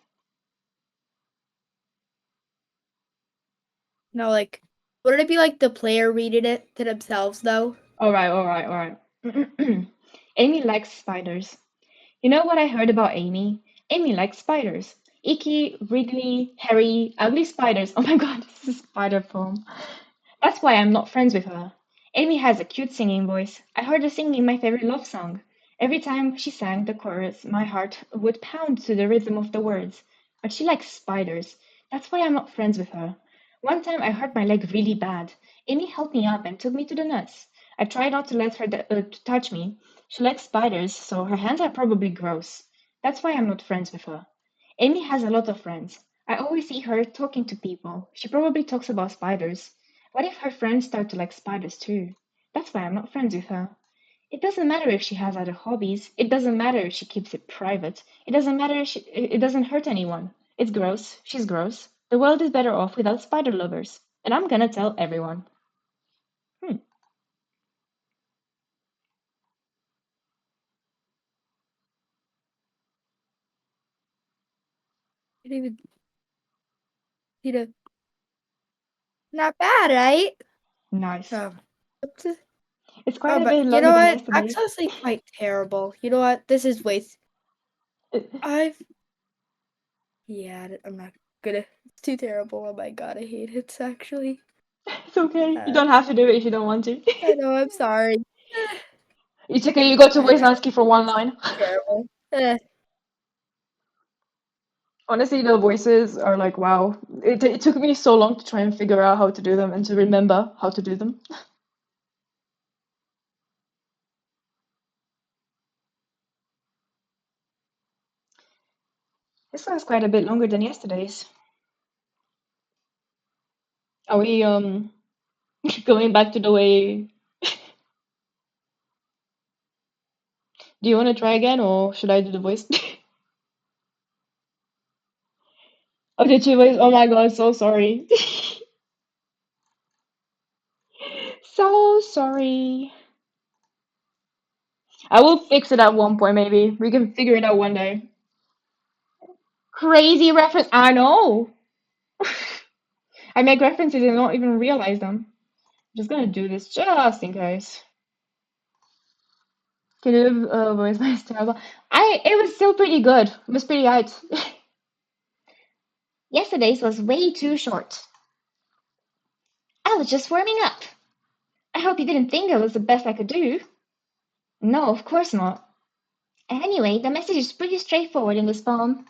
No, like, wouldn't it be like the player reading it to themselves, though? Alright, alright, alright. Amy likes spiders. You know what I heard about Amy? Amy likes spiders. Icky, wriggly, hairy, ugly spiders. Oh my god, this is a spider poem. That's why I'm not friends with her. Amy has a cute singing voice. I heard her singing my favorite love song. Every time she sang the chorus, my heart would pound to the rhythm of the words. But she likes spiders. That's why I'm not friends with her. One time I hurt my leg really bad. Amy helped me up and took me to the nurse. I tried not to let her touch me. She likes spiders, so her hands are probably gross. That's why I'm not friends with her. Amy has a lot of friends. I always see her talking to people. She probably talks about spiders. What if her friends start to like spiders too? That's why I'm not friends with her. It doesn't matter if she has other hobbies. It doesn't matter if she keeps it private. It doesn't matter if it doesn't hurt anyone. It's gross. She's gross. The world is better off without spider lovers. And I'm gonna tell everyone. Hmm. You didn't even see the. Not bad, right? Nice. Oh. It's quite a But bit you longer know than what? That's yesterday's. honestly quite terrible. You know what? This is waste. I've. Yeah, I'm not gonna. It's too terrible. Oh my god, I hate it, actually. It's okay. You Uh, don't have to do it if you don't want to. I know, I'm sorry. It's okay. You got to I know. Wisnaski for one line. Terrible. Honestly, the voices are like, wow. It took me so long to try and figure out how to do them and to remember how to do them. This one's quite a bit longer than yesterday's. Are we going back to the way? Do you want to try again, or should I do the voice? Oh, did you voice? Oh my god, so sorry. So sorry. I will fix it at one point, maybe. We can figure it out one day. Crazy reference. I know. I make references and don't even realize them. I'm just gonna do this just in case. Can you voice my terrible? It was still pretty good. It was pretty out. Yesterday's was way too short. I was just warming up. I hope you didn't think it was the best I could do. No, of course not. Anyway, the message is pretty straightforward in this poem.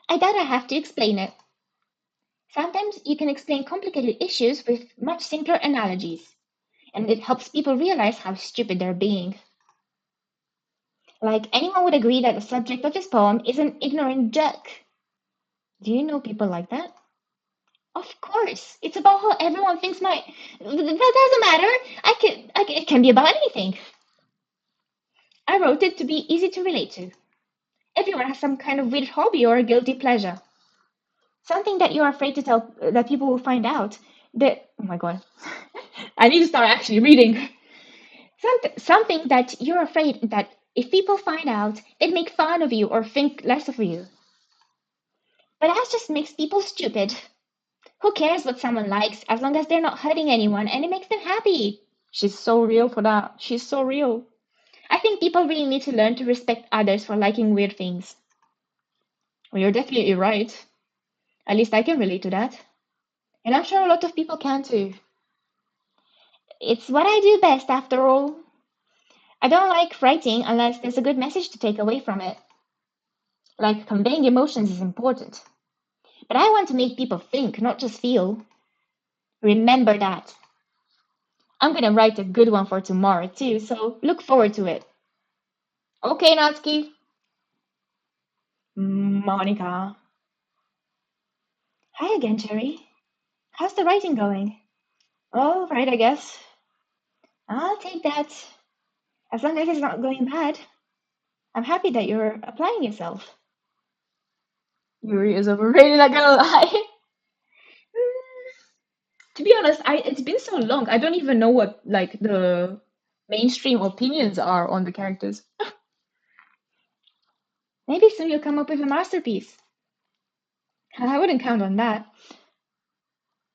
I doubt I have to explain it. Sometimes you can explain complicated issues with much simpler analogies, and it helps people realize how stupid they're being. Like, anyone would agree that the subject of this poem is an ignorant jerk. Do you know people like that? Of course, it's about how everyone thinks my. That doesn't matter. It can be about anything. I wrote it to be easy to relate to. Everyone has some kind of weird hobby or a guilty pleasure. Something that you're afraid to tell that people will find out. That oh my god, I need to start actually reading. Something that you're afraid that if people find out, they'd make fun of you or think less of you. But that just makes people stupid. Who cares what someone likes as long as they're not hurting anyone and it makes them happy? She's so real for that. She's so real. I think people really need to learn to respect others for liking weird things. Well, you're definitely right. At least I can relate to that. And I'm sure a lot of people can too. It's what I do best, after all. I don't like writing unless there's a good message to take away from it. Like, conveying emotions is important. But I want to make people think, not just feel. Remember that. I'm gonna write a good one for tomorrow too, so look forward to it. Okay, Natsuki. Monica. Hi again, Cherry. How's the writing going? All right, I guess. I'll take that. As long as it's not going bad. I'm happy that you're applying yourself. Yuri is overrated, not gonna lie. To be honest, it's been so long. I don't even know what like the mainstream opinions are on the characters. Maybe soon you'll come up with a masterpiece. I wouldn't count on that.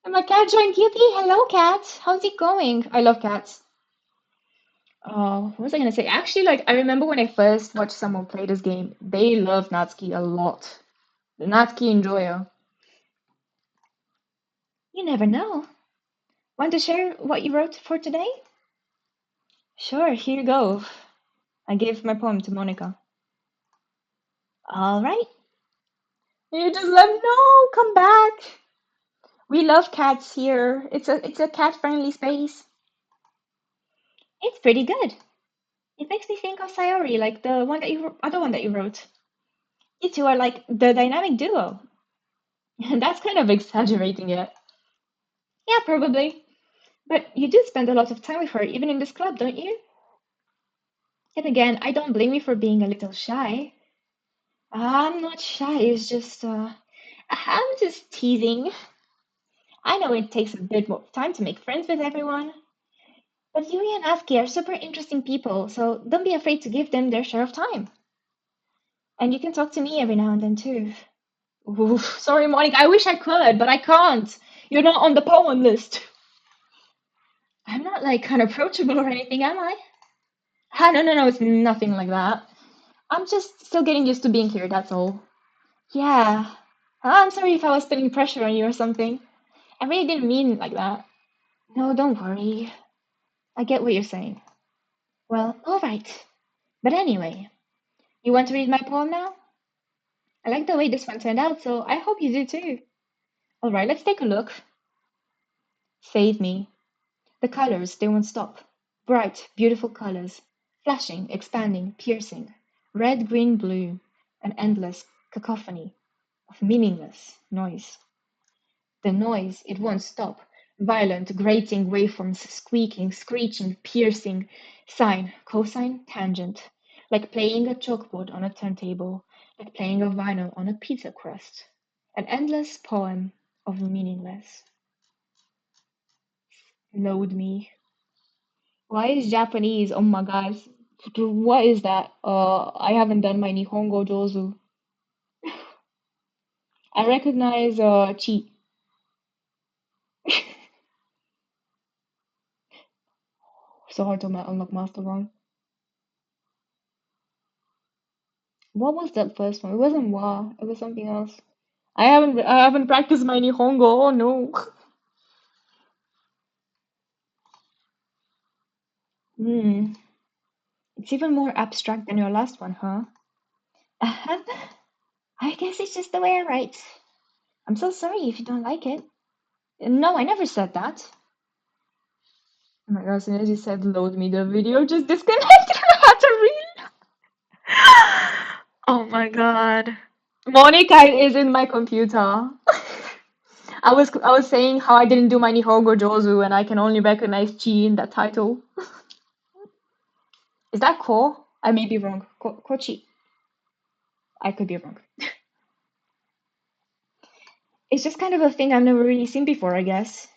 And my cat joined Yuppie. Hello, cat. How's it going? I love cats. Oh, what was I gonna say? Actually, like I remember when I first watched someone play this game, they love Natsuki a lot. The Natsuki enjoyer. You never know. Want to share what you wrote for today? Sure, here you go. I gave my poem to Monica. All right. You just let no, come back. We love cats here. It's a cat-friendly space. It's pretty good. It makes me think of Sayori, like the one that other one that you wrote. You two are like the dynamic duo. That's kind of exaggerating it. Yeah, probably. But you do spend a lot of time with her, even in this club, don't you? Then again, I don't blame you for being a little shy. I'm not shy, it's just, I'm just teasing. I know it takes a bit more time to make friends with everyone, but Yuri and Aski are super interesting people, so don't be afraid to give them their share of time. And you can talk to me every now and then too. Ooh, sorry, Monica, I wish I could, but I can't. You're not on the poem list. I'm not like unapproachable or anything, am I? Ah, no, no, no, it's nothing like that. I'm just still getting used to being here, that's all. Yeah. I'm sorry if I was putting pressure on you or something. I really didn't mean it like that. No, don't worry. I get what you're saying. Well, all right. But anyway, you want to read my poem now? I like the way this one turned out, so I hope you do too. All right, let's take a look. Save me. The colors, they won't stop. Bright, beautiful colors. Flashing, expanding, piercing. Red, green, blue. An endless cacophony of meaningless noise. The noise, it won't stop. Violent, grating waveforms, squeaking, screeching, piercing. Sine, cosine, tangent. Like playing a chalkboard on a turntable. Like playing a vinyl on a pizza crust. An endless poem of meaningless. Load me. Why is Japanese? Oh my gosh. What is that? I haven't done my Nihongo Jozu. I recognize chi. So hard to unlock Master One. What was that first one? It wasn't wa. It was something else. I haven't practiced my Nihongo. Oh no. Hmm. It's even more abstract than your last one, huh? I guess it's just the way I write. I'm so sorry if you don't like it. No, I never said that. Oh my gosh, as soon as you said load me the video, just disconnected. I had to read. Oh my god. Monica is in my computer. I was saying how I didn't do my Nihongo Jozu and I can only recognize chi in that title. Is that ko? I may be wrong. Kochi. I could be wrong. It's just kind of a thing I've never really seen before, I guess.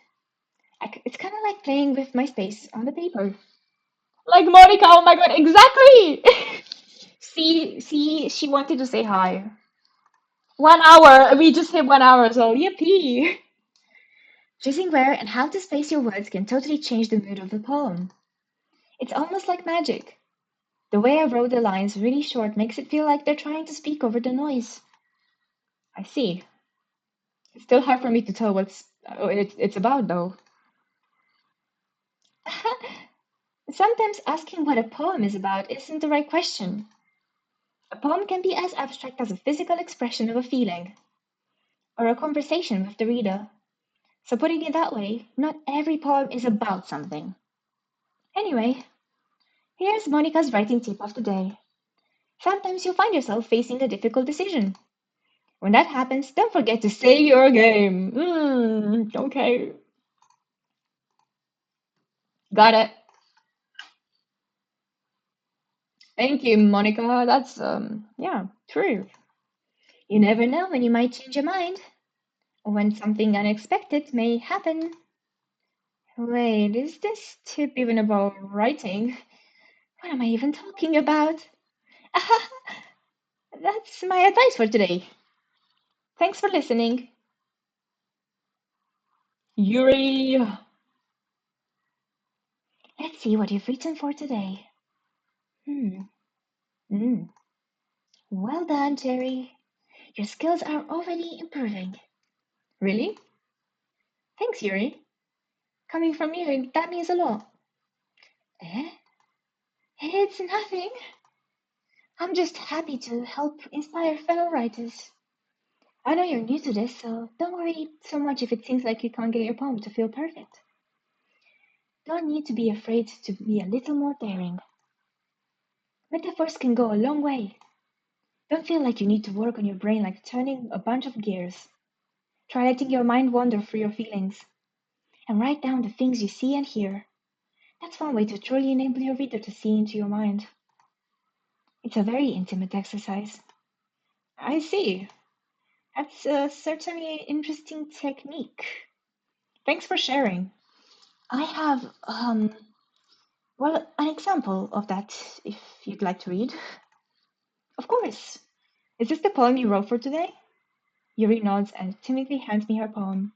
It's kind of like playing with my space on the paper. Like Monica, oh my god, exactly! See, she wanted to say hi. 1 hour, we just hit 1 hour, so yippee! Choosing where and how to space your words can totally change the mood of the poem. It's almost like magic. The way I wrote the lines really short makes it feel like they're trying to speak over the noise. I see. It's still hard for me to tell it's about, though. Sometimes asking what a poem is about isn't the right question. A poem can be as abstract as a physical expression of a feeling, or a conversation with the reader. So, putting it that way, not every poem is about something. Anyway, here's Monica's writing tip of the day. Sometimes you'll find yourself facing a difficult decision. When that happens, don't forget to say your game. Okay. Got it. Thank you, Monica. That's, yeah, true. You never know when you might change your mind, or when something unexpected may happen. Wait, is this tip even about writing? What am I even talking about? That's my advice for today. Thanks for listening. Yuri! Let's see what you've written for today. Hmm. Mm. Well done, Jerry. Your skills are already improving. Really? Thanks, Yuri. Coming from you, that means a lot. Eh? It's nothing. I'm just happy to help inspire fellow writers. I know you're new to this, so don't worry so much if it seems like you can't get your poem to feel perfect. Don't need to be afraid to be a little more daring. Metaphors can go a long way. Don't feel like you need to work on your brain like turning a bunch of gears. Try letting your mind wander through your feelings and write down the things you see and hear. That's one way to truly enable your reader to see into your mind. It's a very intimate exercise. I see. That's certainly an interesting technique. Thanks for sharing. I have, well, an example of that if you'd like to read. Of course. Is this the poem you wrote for today? Yuri nods and timidly hands me her poem.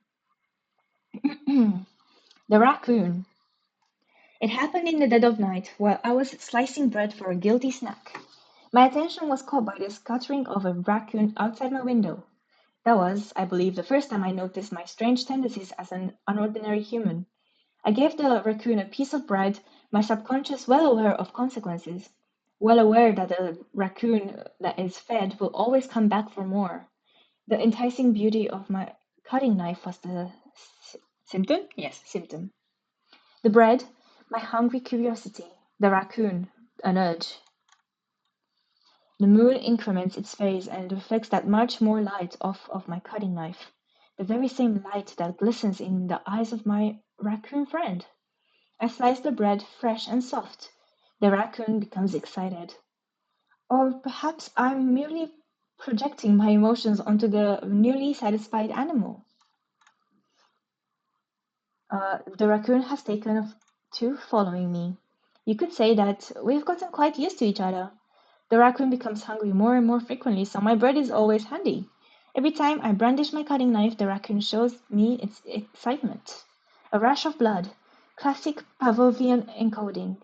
The Raccoon. It happened in the dead of night while I was slicing bread for a guilty snack. My attention was caught by the scattering of a raccoon outside my window. That was, I believe, the first time I noticed my strange tendencies as an unordinary human. I gave the raccoon a piece of bread, my subconscious well aware of consequences, well aware that a raccoon that is fed will always come back for more. The enticing beauty of my cutting knife was the symptom? Yes, symptom. The bread, my hungry curiosity. The raccoon, an urge. The moon increments its phase and reflects that much more light off of my cutting knife. The very same light that glistens in the eyes of my raccoon friend. I slice the bread fresh and soft. The raccoon becomes excited. Or perhaps I'm merely projecting my emotions onto the newly satisfied animal. The raccoon has taken to following me. You could say that we've gotten quite used to each other. The raccoon becomes hungry more and more frequently, so my bread is always handy. Every time I brandish my cutting knife, the raccoon shows me its excitement. A rush of blood. Classic Pavlovian encoding.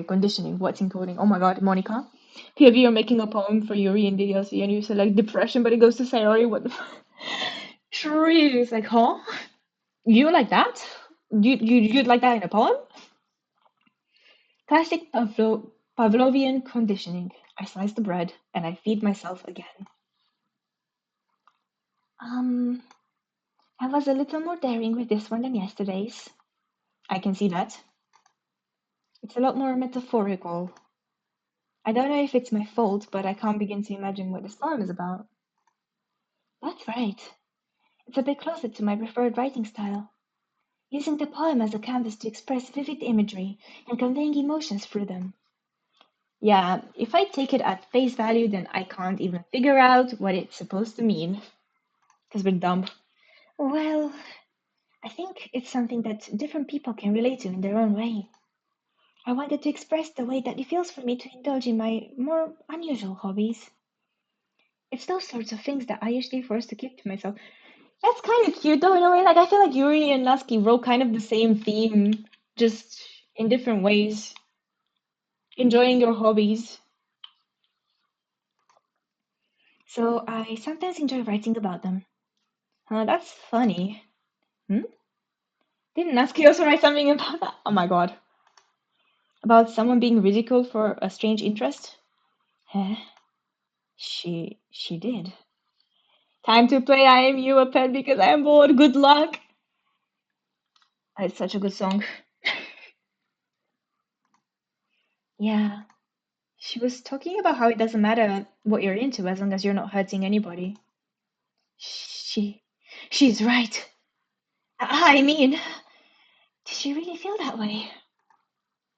Conditioning. What's encoding? Oh my god, Monica. POV, you're making a poem for Yuri in DDLC and you said like depression, but it goes to Sayori. What the True. It's like, huh? You like that? You'd like that in a poem? Classic Pavlovian conditioning. I slice the bread and I feed myself again. Um, I was a little more daring with this one than yesterday's. I can see that. It's a lot more metaphorical. I don't know if it's my fault, but I can't begin to imagine what this poem is about. That's right. It's a bit closer to my preferred writing style, using the poem as a canvas to express vivid imagery and conveying emotions through them. Yeah, if I take it at face value, then I can't even figure out what it's supposed to mean. Because we're dumb. Well, I think it's something that different people can relate to in their own way. I wanted to express the way that it feels for me to indulge in my more unusual hobbies. It's those sorts of things that I usually force to keep to myself. That's kind of cute though, in a way. Like, I feel like Yuri and Natsuki wrote kind of the same theme, just in different ways. Enjoying your hobbies. So I sometimes enjoy writing about them. That's funny. Hmm? Didn't Natsuki also write something about that? Oh my god. About someone being ridiculed for a strange interest? Huh? She did. Time to play I Am You a Pet because I am bored. Good luck. It's such a good song. Yeah. She was talking about how it doesn't matter what you're into as long as you're not hurting anybody. She she's right. I mean, did she really feel that way?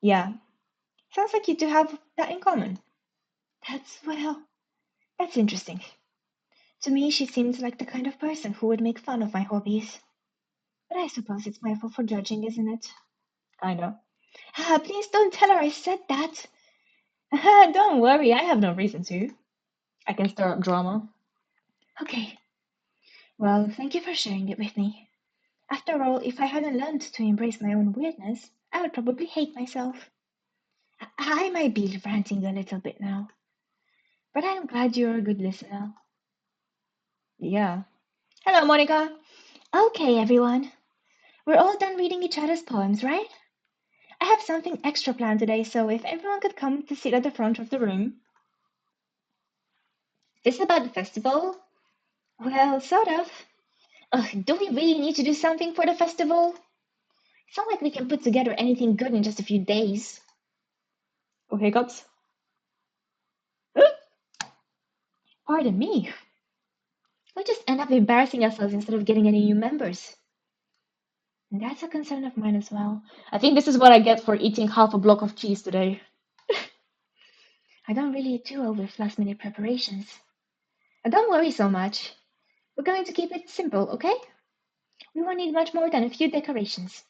Yeah. Sounds like you two have that in common. That's interesting. To me, she seems like the kind of person who would make fun of my hobbies. But I suppose it's my fault for judging, isn't it? I know. Please don't tell her I said that. Don't worry, I have no reason to. I can stir up drama. Okay, well, thank you for sharing it with me. After all, if I hadn't learned to embrace my own weirdness, I would probably hate myself. I might be ranting a little bit now, but I'm glad you're a good listener. Yeah. Hello, Monica. Okay, everyone. We're all done reading each other's poems, right? I have something extra planned today, so if everyone could come to sit at the front of the room. This about the festival? Well, sort of. Ugh, do we really need to do something for the festival? It's not like we can put together anything good in just a few days. Oh, hiccups. Pardon me. We'll just end up embarrassing ourselves instead of getting any new members. And that's a concern of mine as well. I think this is what I get for eating half a block of cheese today. I don't really do well with last-minute preparations. Don't worry so much. We're going to keep it simple, okay? We won't need much more than a few decorations.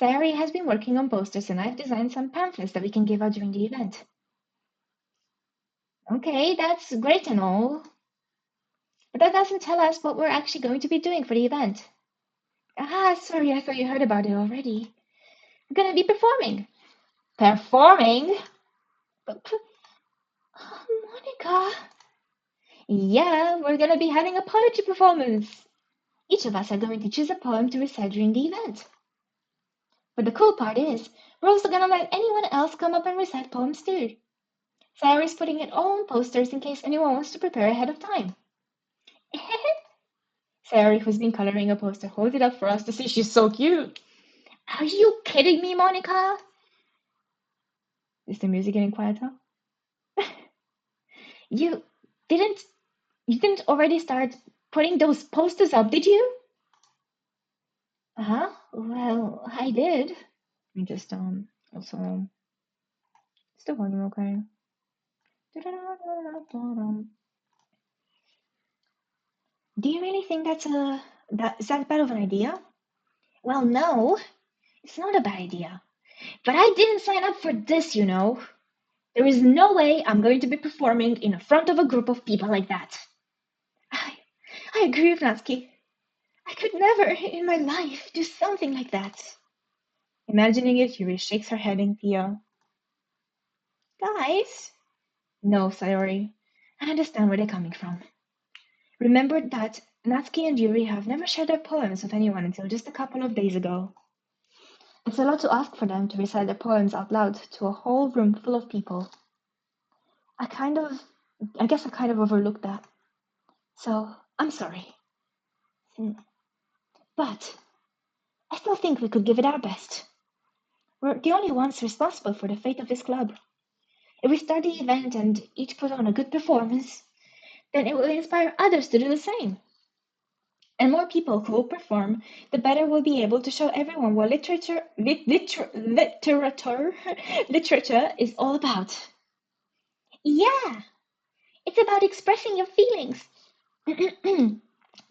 Sayori has been working on posters and I've designed some pamphlets that we can give out during the event. Okay, that's great and all. But that doesn't tell us what we're actually going to be doing for the event. Sorry, I thought you heard about it already. We're gonna be performing. Performing? Monica. Yeah, we're gonna be having a poetry performance. Each of us are going to choose a poem to recite during the event. But the cool part is, we're also gonna let anyone else come up and recite poems too. Sayori's putting it all on posters in case anyone wants to prepare ahead of time. Sayori, who's been coloring a poster, holds it up for us to see. She's so cute. Are you kidding me, Monica? Is the music getting quieter? You didn't already start putting those posters up, did you? Well, I did. Let me just also is the volume okay? Do you really think is that bad of an idea? Well, no, it's not a bad idea. But I didn't sign up for this, you know. There is no way I'm going to be performing in front of a group of people like that. I agree with Natsuki. I could never in my life do something like that. Imagining it, Yuri shakes her head in fear. Guys? No, Sayori. I understand where they're coming from. Remember that Natsuki and Yuri have never shared their poems with anyone until just a couple of days ago. It's a lot to ask for them to recite their poems out loud to a whole room full of people. I guess I kind of overlooked that. So, I'm sorry. But I still think we could give it our best. We're the only ones responsible for the fate of this club. If we start the event and each put on a good performance, then it will inspire others to do the same. And more people who will perform, the better we'll be able to show everyone what literature is all about. Yeah, it's about expressing your feelings,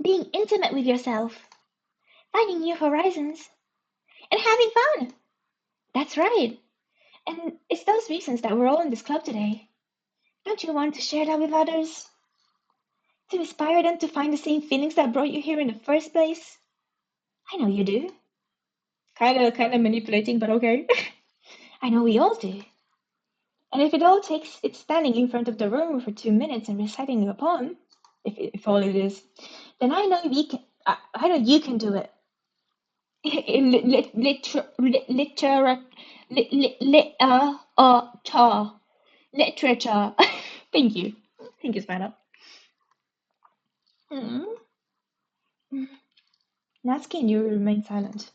being intimate with yourself, finding new horizons, and having fun. That's right. And it's those reasons that we're all in this club today. Don't you want to share that with others? To inspire them to find the same feelings that brought you here in the first place? I know you do. Kinda manipulating, but okay. I know we all do. And if it all takes it standing in front of the room for 2 minutes and reciting a poem, if all it is, then I know we can. I know you can do it. Literature. Thank you. Thank you, Spider. Natsuki and Yuri remain silent.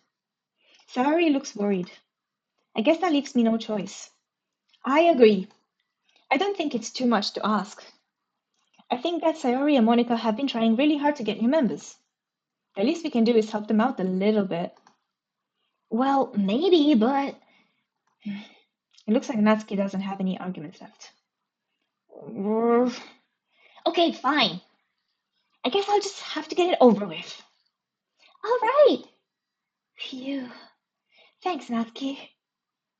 Sayori looks worried. I guess that leaves me no choice. I agree. I don't think it's too much to ask. I think that Sayori and Monica have been trying really hard to get new members. The least we can do is help them out a little bit. Well, maybe, but it looks like Natsuki doesn't have any arguments left. Okay, fine. I guess I'll just have to get it over with. All right. Phew. Thanks, Natsuki.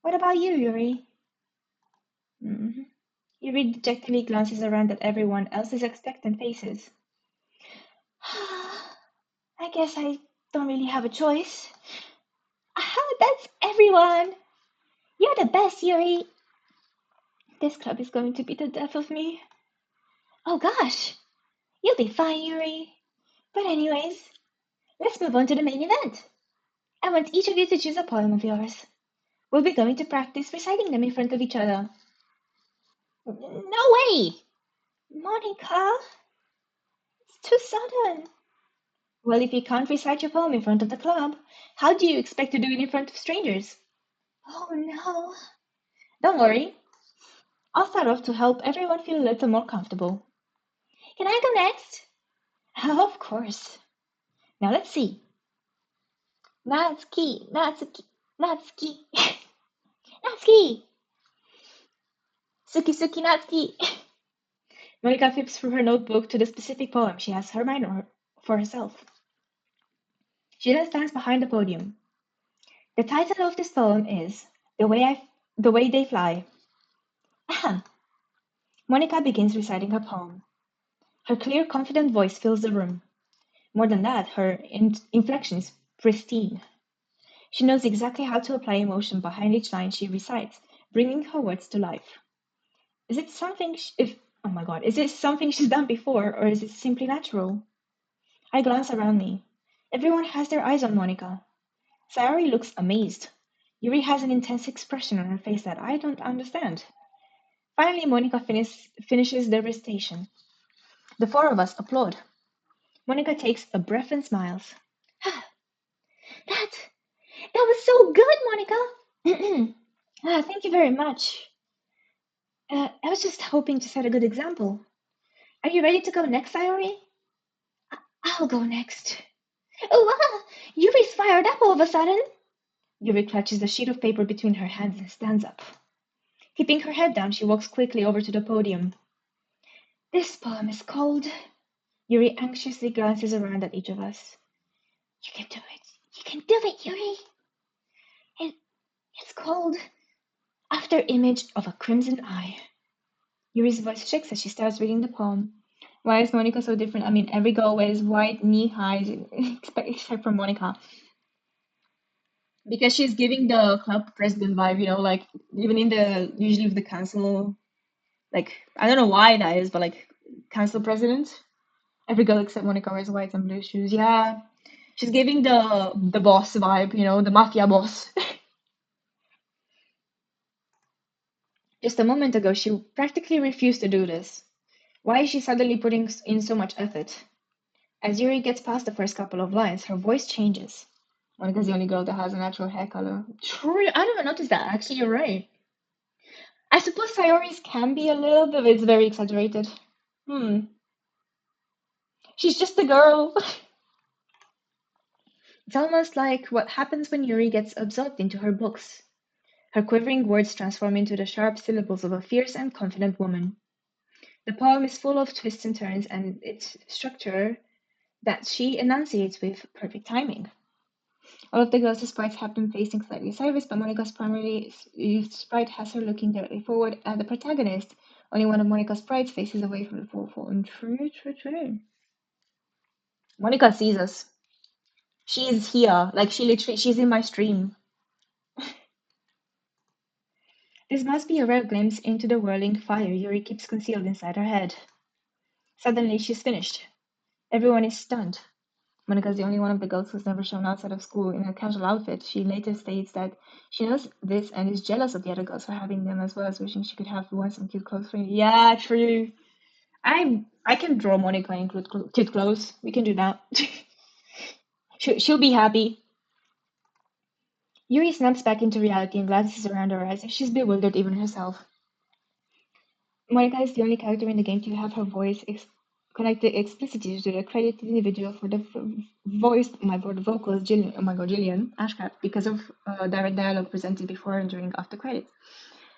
What about you, Yuri? Yuri dejectedly glances around at everyone else's expectant faces. I guess I don't really have a choice. That's everyone. You're the best, Yuri. This club is going to be the death of me. Oh gosh, you'll be fine, Yuri. But anyways, let's move on to the main event. I want each of you to choose a poem of yours. We'll be going to practice reciting them in front of each other. No way! Monica, it's too sudden. Well, if you can't recite your poem in front of the club, how do you expect to do it in front of strangers? Oh no. Don't worry. I'll start off to help everyone feel a little more comfortable. Can I go next? Of course. Now let's see. Natsuki, Natsuki, Natsuki, Natsuki. Suki Suki Natsuki. Monica flips through her notebook to the specific poem she has her mind on for herself. She then stands behind the podium. The title of this poem is The Way They Fly. Ahem. Monica begins reciting her poem. Her clear, confident voice fills the room. More than that, her inflection is pristine. She knows exactly how to apply emotion behind each line she recites, bringing her words to life. Is it something oh my god, is it something she's done before, or is it simply natural? I glance around me. Everyone has their eyes on Monica. Sayori looks amazed. Yuri has an intense expression on her face that I don't understand. Finally, Monica finishes the recitation. The four of us applaud. Monica takes a breath and smiles. That was so good, Monica! Thank you very much. I was just hoping to set a good example. Are you ready to go next, Sayori? I'll go next. Oh, Yuri's fired up all of a sudden. Yuri clutches the sheet of paper between her hands and stands up. Keeping her head down, she walks quickly over to the podium. This poem is called... Yuri anxiously glances around at each of us. You can do it. You can do it, Yuri. It's called After Image of a Crimson Eye. Yuri's voice shakes as she starts reading the poem. Why is Monica so different? I mean, every girl wears white knee-highs, except for Monica. Because she's giving the club president vibe, you know, like, even in usually with the council, like, I don't know why that is, but, like, council president, every girl except Monica wears white and blue shoes. Yeah, she's giving the boss vibe, you know, the mafia boss. Just a moment ago, she practically refused to do this. Why is she suddenly putting in so much effort? As Yuri gets past the first couple of lines, her voice changes. Monica's the only girl that has a natural hair color. True, I never noticed that. Actually, you're right. I suppose Sayori's can be a little bit, but it's very exaggerated. She's just a girl. It's almost like what happens when Yuri gets absorbed into her books. Her quivering words transform into the sharp syllables of a fierce and confident woman. The poem is full of twists and turns, and its structure that she enunciates with perfect timing. All of the girls' sprites have been facing slightly sideways, but Monica's primary sprite has her looking directly forward at the protagonist. Only one of Monica's sprites faces away from the forefold. And true. Monica sees us. She is here. Like, she's in my stream. This must be a rare glimpse into the whirling fire Yuri keeps concealed inside her head. Suddenly, she's finished. Everyone is stunned. Monica's the only one of the girls who's never shown outside of school in a casual outfit. She later states that she knows this and is jealous of the other girls for having them, as well as wishing she could have worn some cute clothes for you. Yeah, true. I can draw Monica in cute clothes. We can do that. She'll be happy. Yuri snaps back into reality and glances around her eyes. She's bewildered even herself. Monica is the only character in the game to have her voice connected explicitly to the credited individual for the voice. Oh my god, the vocals, Gillian. Oh my god, Gillian Ashcraft, because of direct dialogue presented before and during after credits.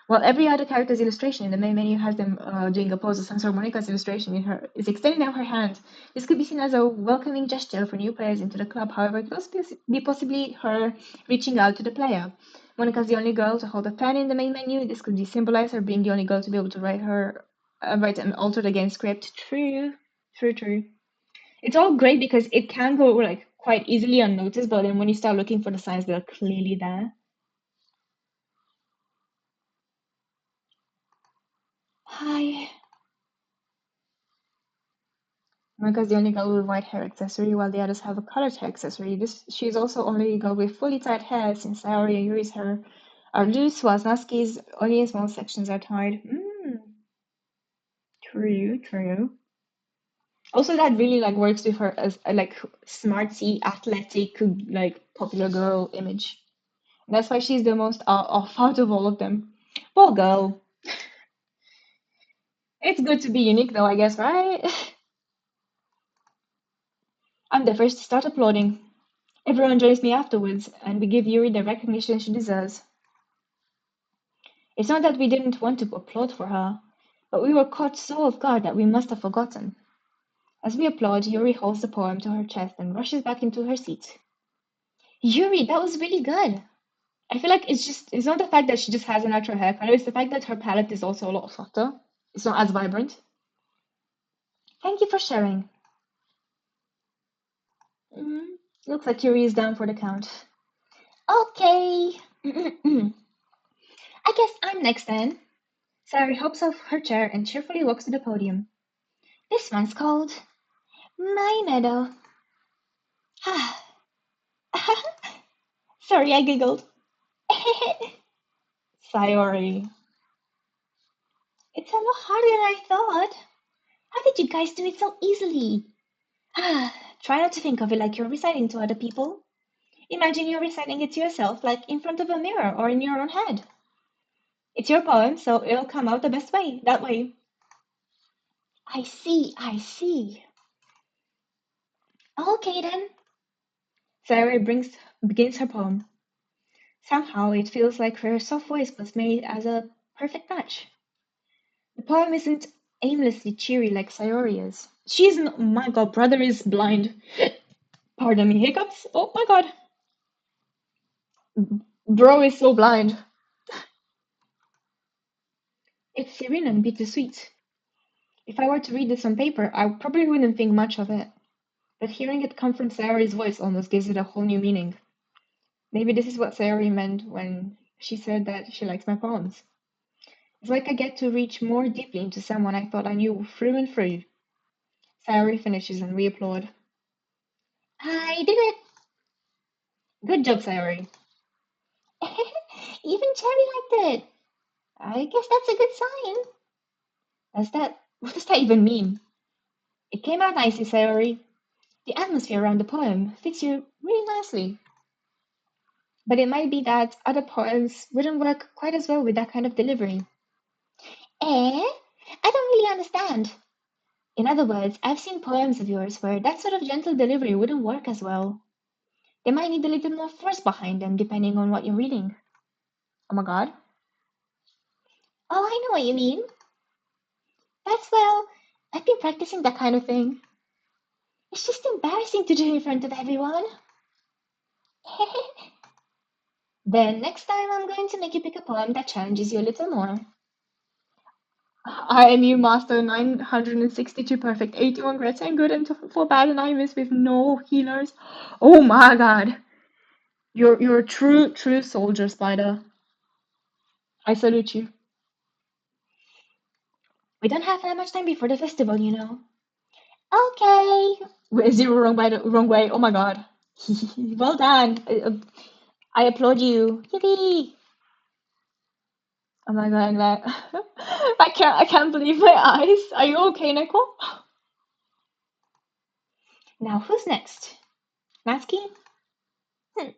While every other character's illustration in the main menu has them doing a pose of some sort, Monica's illustration is extending out her hand. This could be seen as a welcoming gesture for new players into the club. However, it could also be possibly her reaching out to the player. Monica's the only girl to hold a pen in the main menu. This could be symbolized her being the only girl to be able to write an altered again script. True. It's all great because it can go like quite easily unnoticed, but then when you start looking for the signs, they're clearly there. Hi. Monica's the only girl with white hair accessory, while the others have a colored hair accessory. She's also only a girl with fully tied hair, since Sayori and Yuri's hair are loose, while Natsuki's only in small sections are tied. True. Also, that really like works with her as a like smartsy, athletic, like popular girl image. That's why she's the most off out of all of them. Poor girl. It's good to be unique, though, I guess, right? I'm the first to start applauding. Everyone joins me afterwards, and we give Yuri the recognition she deserves. It's not that we didn't want to applaud for her, but we were caught so off guard that we must have forgotten. As we applaud, Yuri holds the poem to her chest and rushes back into her seat. Yuri, that was really good. I feel like it's not the fact that she just has a natural hair color, it's the fact that her palette is also a lot softer. It's not as vibrant. Thank you for sharing. Looks like Yuri is down for the count. Okay. I guess I'm next then. Sari hops off her chair and cheerfully walks to the podium. This one's called My Meadow. Sorry, I giggled. Sayori. It's a lot harder than I thought. How did you guys do it so easily? Try not to think of it like you're reciting to other people. Imagine you're reciting it to yourself, like in front of a mirror or in your own head. It's your poem, so it'll come out the best way, that way. I see, I see. Okay then. Sayori begins her poem. Somehow it feels like her soft voice was made as a perfect match. The poem isn't aimlessly cheery like Sayori is. Oh my god, brother is blind. Pardon me, hiccups? Oh my god. Bro is so blind. It's serene and bittersweet. If I were to read this on paper, I probably wouldn't think much of it. But hearing it come from Sayori's voice almost gives it a whole new meaning. Maybe this is what Sayori meant when she said that she likes my poems. It's like I get to reach more deeply into someone I thought I knew through and through. Sayori finishes and we applaud. I did it! Good job, Sayori. Even Cherry liked it. I guess that's a good sign. What does that even mean? It came out nicely, Sayori. The atmosphere around the poem fits you really nicely. But it might be that other poems wouldn't work quite as well with that kind of delivery. Eh? I don't really understand. In other words, I've seen poems of yours where that sort of gentle delivery wouldn't work as well. They might need a little more force behind them depending on what you're reading. Oh my god. Oh, I know what you mean. I've been practicing that kind of thing. It's just embarrassing to do in front of everyone. Then next time I'm going to make you pick a poem that challenges you a little more. I am you, Master 962 perfect, 81 great and good and for bad and I miss with no healers. Oh my god. You're a true soldier, Spider. I salute you. We don't have that much time before the festival, you know. Okay. Wait, zero wrong way. Oh my god. Well done. I applaud you. Yippee. Oh my god, I'm glad. I can't believe my eyes. Are you okay, Nicole? Now who's next? Natsuki? Hmm.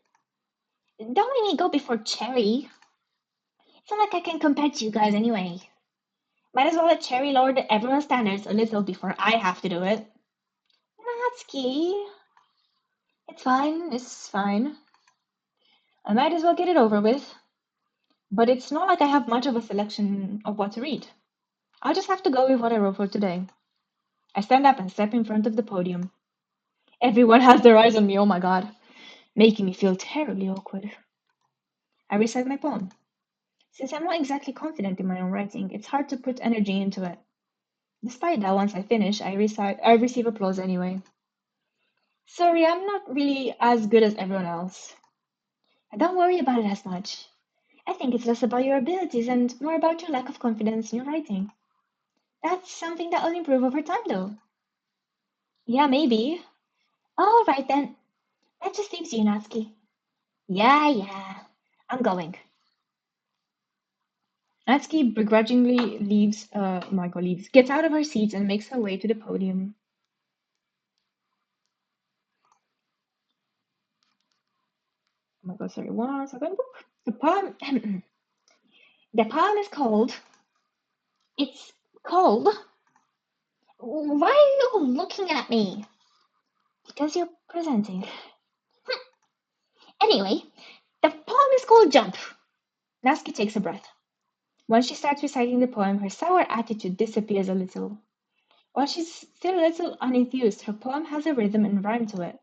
Don't let me go before Cherry. It's not like I can compare to you guys anyway. Might as well let Cherry lower everyone's standards a little before I have to do it. Natsuki. It's fine. I might as well get it over with. But it's not like I have much of a selection of what to read. I'll just have to go with what I wrote for today. I stand up and step in front of the podium. Everyone has their eyes on me, oh my god, making me feel terribly awkward. I recite my poem. Since I'm not exactly confident in my own writing, it's hard to put energy into it. Despite that, once I finish, I receive applause anyway. Sorry, I'm not really as good as everyone else. And don't worry about it as much. I think it's less about your abilities and more about your lack of confidence in your writing. That's something that'll improve over time, though. Yeah, maybe. All right then. That just leaves you, Natsuki. Yeah. I'm going. Natsuki begrudgingly gets out of her seat and makes her way to the podium. Oh my god, sorry, 1 second. The poem, the poem is called, it's called, why are you looking at me? Because you're presenting. Anyway, the poem is called Jump. Natsuki takes a breath. Once she starts reciting the poem, her sour attitude disappears a little. While she's still a little unenthused, her poem has a rhythm and rhyme to it.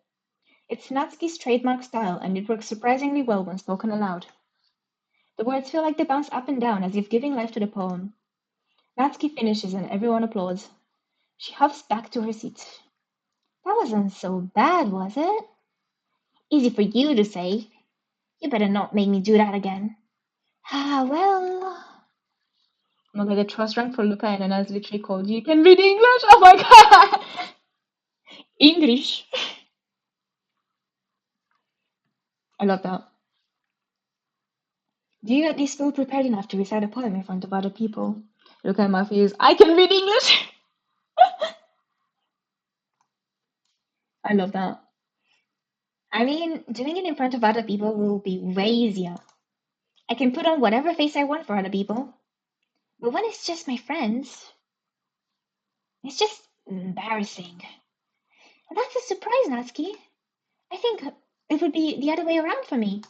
It's Natsuki's trademark style, and it works surprisingly well when spoken aloud. The words feel like they bounce up and down as if giving life to the poem. Natsuki finishes and everyone applauds. She huffs back to her seat. That wasn't so bad, was it? Easy for you to say. You better not make me do that again. Ah, well. Okay, the trust rank for Luca and Anna's literally called you can read English? Oh my god! English. I love that. Do you at least feel prepared enough to recite a poem in front of other people? Luca and Matthew is, I can read English! I love that. I mean, doing it in front of other people will be way easier. I can put on whatever face I want for other people. But when it's just my friends, it's just embarrassing. And that's a surprise, Natsuki. I think it would be the other way around for me.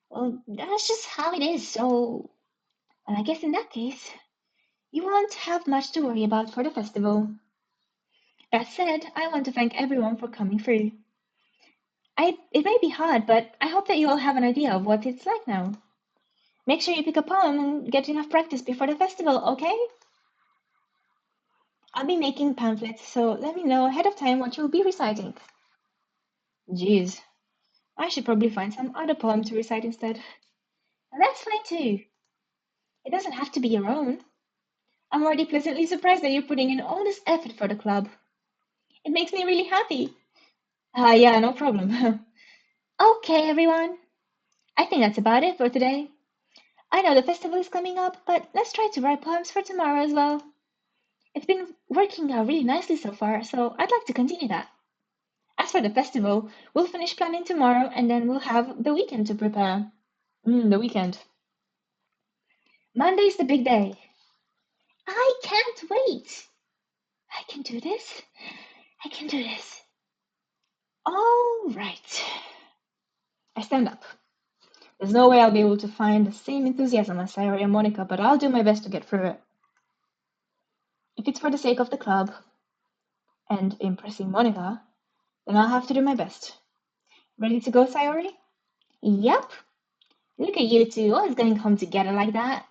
Well, that's just how it is, so... Well, I guess in that case, you won't have much to worry about for the festival. That said, I want to thank everyone for coming through. It may be hard, but I hope that you all have an idea of what it's like now. Make sure you pick a poem and get enough practice before the festival, okay? I'll be making pamphlets, so let me know ahead of time what you'll be reciting. Jeez, I should probably find some other poem to recite instead. And that's fine too. It doesn't have to be your own. I'm already pleasantly surprised that you're putting in all this effort for the club. It makes me really happy. Yeah, no problem. Okay, everyone. I think that's about it for today. I know the festival is coming up, but let's try to write poems for tomorrow as well. It's been working out really nicely so far, so I'd like to continue that. As for the festival, we'll finish planning tomorrow and then we'll have the weekend to prepare. The weekend. Monday's the big day. I can't wait. I can do this. I can do this. All right. I stand up. There's no way I'll be able to find the same enthusiasm as Sayori and Monica, but I'll do my best to get through it. If it's for the sake of the club and impressing Monica, then I'll have to do my best. Ready to go, Sayori? Yep. Look at you two, always going home together like that.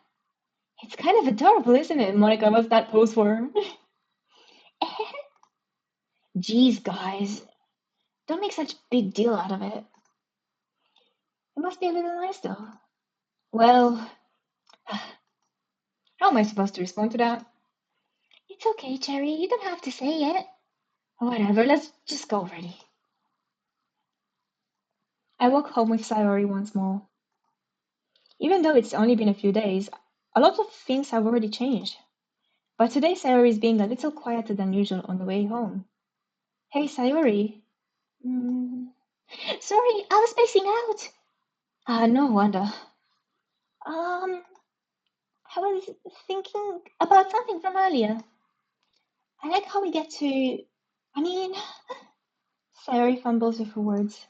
It's kind of adorable, isn't it? Monica, what's that pose for? Geez, guys. Don't make such a big deal out of it. It must be a little nice, though. Well, how am I supposed to respond to that? It's okay, Cherry. You don't have to say it. Whatever, let's just go already. I walk home with Sayori once more. Even though it's only been a few days, a lot of things have already changed. But today Sayori is being a little quieter than usual on the way home. Hey, Sayori. Sorry, I was spacing out. No wonder. I was thinking about something from earlier. I like how we get to... I mean... Sayori fumbles with her words.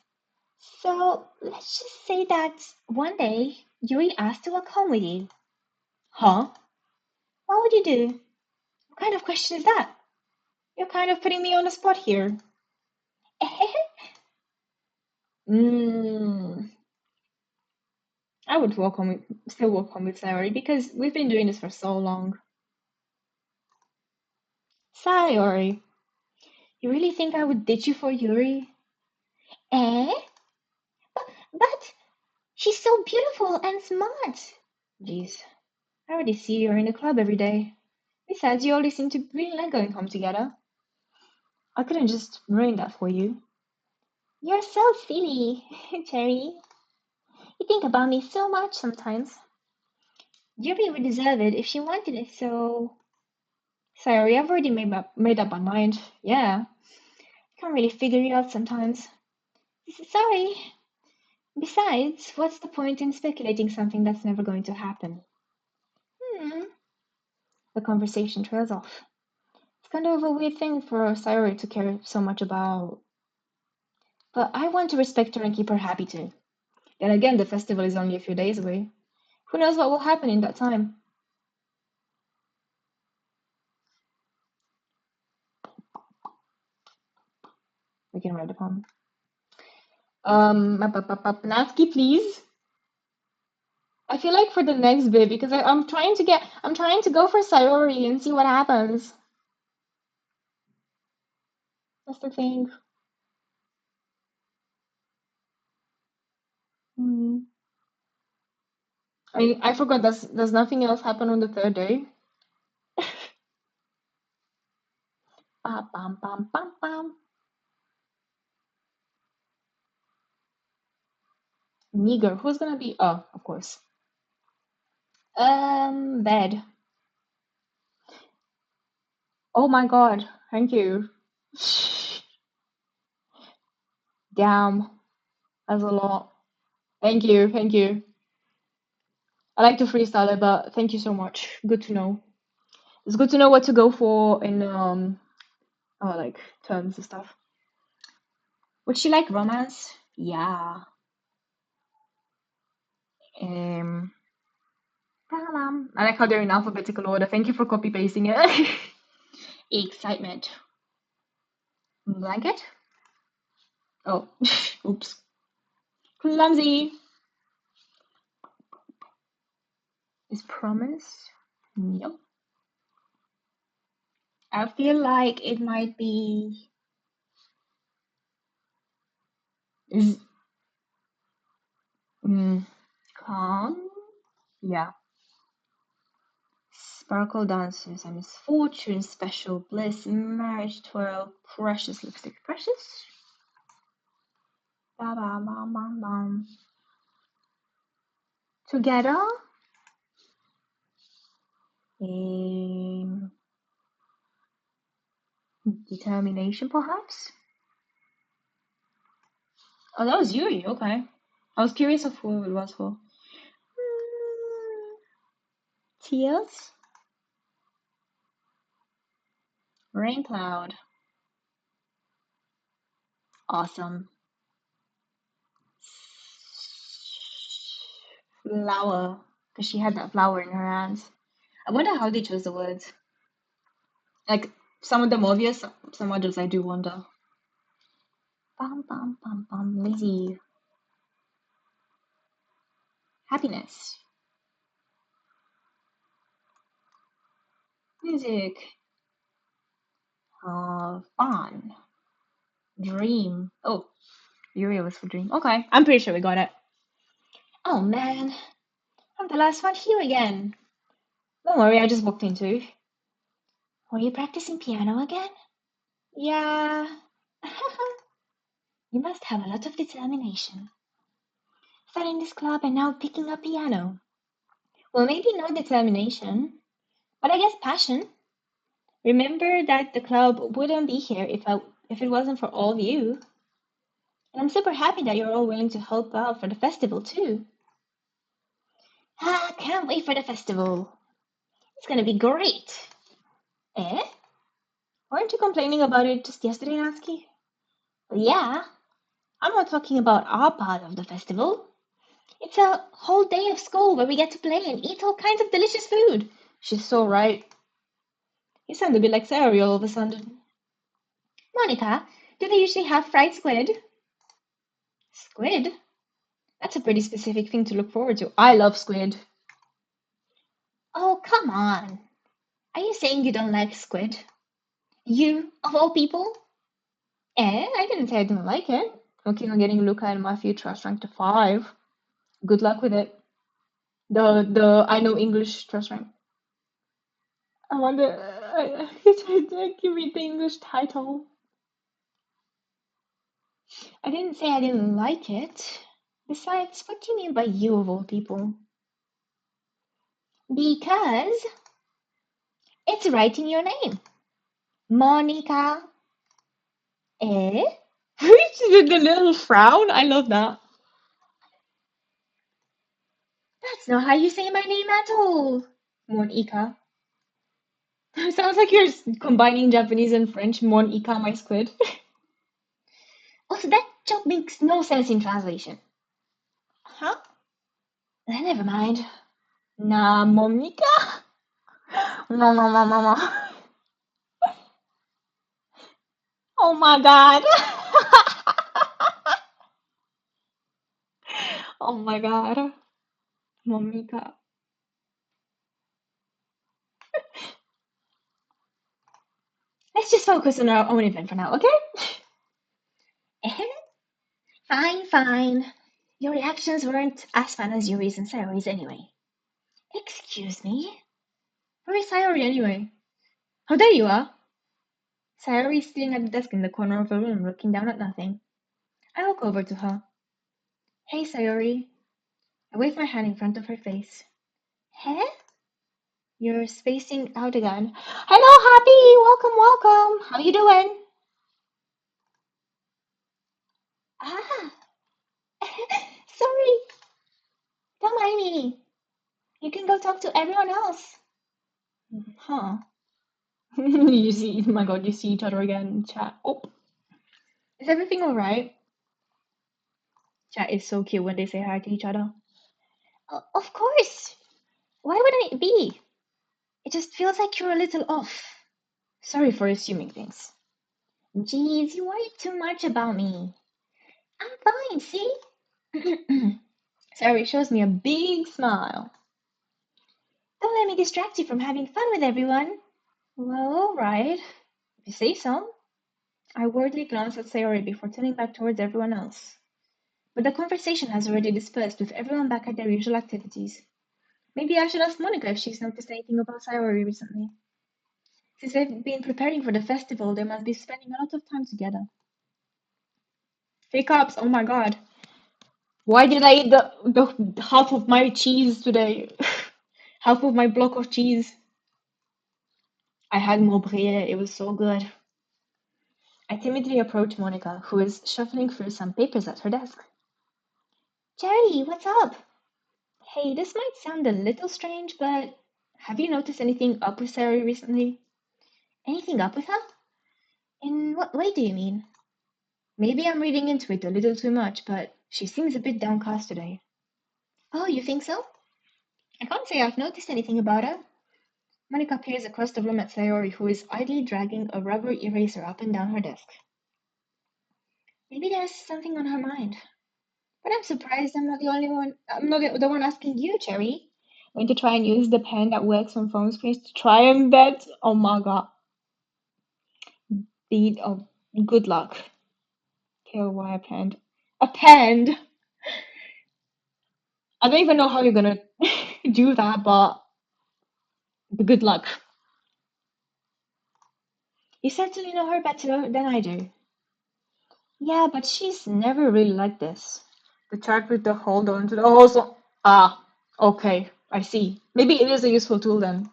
So, let's just say that one day, Yuri asked to walk home with you. Huh? What would you do? What kind of question is that? You're kind of putting me on the spot here. I would still walk home with Sayori because we've been doing this for so long. Sayori, you really think I would ditch you for Yuri? Eh? But she's so beautiful and smart. Jeez, I already see her in the club every day. Besides, you always seem to really like going home together. I couldn't just ruin that for you. You're so silly, Cherry. You think about me so much sometimes. Yuri would deserve it if she wanted it, so... Sorry, I've already made up my mind. Yeah. Can't really figure it out sometimes. Sorry. Besides, what's the point in speculating something that's never going to happen? The conversation trails off. It's kind of a weird thing for Sayori to care so much about. But I want to respect her and keep her happy too. Then again, the festival is only a few days away. Who knows what will happen in that time? We can write the poem. Natsuki, please. I feel like for the next bit, because I'm trying to go for Sayori and see what happens. That's the thing. Hmm. I forgot. Does nothing else happen on the third day? Bam, bam, bam, bam, bam. Meager. Who's gonna be? Oh, of course. Bed. Oh my God. Thank you. Damn. That's a lot. Thank you. Thank you. I like to freestyle it, but thank you so much. Good to know. It's good to know what to go for in like terms and stuff. Would she like romance? Yeah. Um, I like how they're in alphabetical order. Thank you for copy pasting it. Excitement. Blanket? Oh, oops. Clumsy. Is promise? Nope. I feel like it might be. Is calm? Yeah. Sparkle dancers and misfortune, special bliss, marriage twirl, precious lipstick, precious. Ba ba ba ba ba. Together. Um, Determination, perhaps. Oh, that was Yuri. Okay. I was curious of who it was for. Tears. Rain cloud. Awesome. Flower. Because she had that flower in her hands. I wonder how they chose the words. Like, some of them obvious, some others I do wonder. Bum, bum, bum, bum. Lazy. Happiness. Music. Fun. Dream. Oh, Yuri was for dream. Okay, I'm pretty sure we got it. Oh man, I'm the last one here again. Don't worry, I just walked into. Were you practicing piano again? Yeah. You must have a lot of determination. Starting this club and now picking up piano. Well, maybe not determination, but I guess passion. Remember that the club wouldn't be here if it wasn't for all of you. And I'm super happy that you're all willing to help out for the festival too. Ah, can't wait for the festival. It's gonna be great. Eh? Weren't you complaining about it just yesterday, Natsuki? Well, yeah, I'm not talking about our part of the festival. It's a whole day of school where we get to play and eat all kinds of delicious food. She's so right. You sound a bit like Sayori all of a sudden. Monica, do they usually have fried squid? Squid? That's a pretty specific thing to look forward to. I love squid. Oh, come on. Are you saying you don't like squid? You, of all people? I didn't say I didn't like it. Working on getting Luca and Matthew trust rank to 5. Good luck with it. The I know English trust rank. I wonder. Give me the English title. I didn't say I didn't like it. Besides, what do you mean by you of all people? Because it's writing your name. Monica. Eh? The little frown. I love that. That's not how you say my name at all. Monica. Sounds like you're combining Japanese and French. Monica, my squid. Also, that joke makes no sense in translation. Huh? Never mind. Nah, Monica? No, no, no, no, no. Oh my god. Oh my god. Monica. Let's just focus on our own event for now, okay? Fine, fine. Your reactions weren't as fun as Yuri's and Sayori's anyway. Excuse me? Where is Sayori anyway? Oh, there you are. Sayori is sitting at the desk in the corner of the room, looking down at nothing. I walk over to her. Hey, Sayori. I wave my hand in front of her face. Huh? You're spacing out again. Hello, Happy! Welcome, welcome! How you doing? Ah, sorry. Don't mind me. You can go talk to everyone else. Huh. You see, oh my god, you see each other again in chat. Oh, is everything alright? Chat is so cute when they say hi to each other. Of course. Why wouldn't it be? It just feels like you're a little off. Sorry for assuming things. Jeez, you worry too much about me. I'm fine, see? Sari shows me a big smile. Don't let me distract you from having fun with everyone. Well, alright. If you say so. I worriedly glance at Sayori before turning back towards everyone else. But the conversation has already dispersed with everyone back at their usual activities. Maybe I should ask Monica if she's noticed anything about Sayori recently. Since they've been preparing for the festival, they must be spending a lot of time together. Hey cops, oh my god. Why did I eat the half of my cheese today? Half of my block of cheese. I had more brie, it was so good. I timidly approach Monica, who is shuffling through some papers at her desk. Charity, what's up? Hey, this might sound a little strange, but have you noticed anything up with Sari recently? Anything up with her? In what way do you mean? Maybe I'm reading into it a little too much, but she seems a bit downcast today. Oh, you think so? I can't say I've noticed anything about her. Monica peers across the room at Sayori, who is idly dragging a rubber eraser up and down her desk. Maybe there's something on her mind. But I'm surprised I'm not the only one. I'm not the one asking you, Cherry. Going to try and use the pen that works on phone screens to try and bet. Oh my god. Oh, good luck. KY append. Append? I don't even know how you're gonna do that, but good luck. You certainly know her better than I do. Yeah, but she's never really like this. The chart with the hold on to the also. Ah, okay, I see. Maybe it is a useful tool then.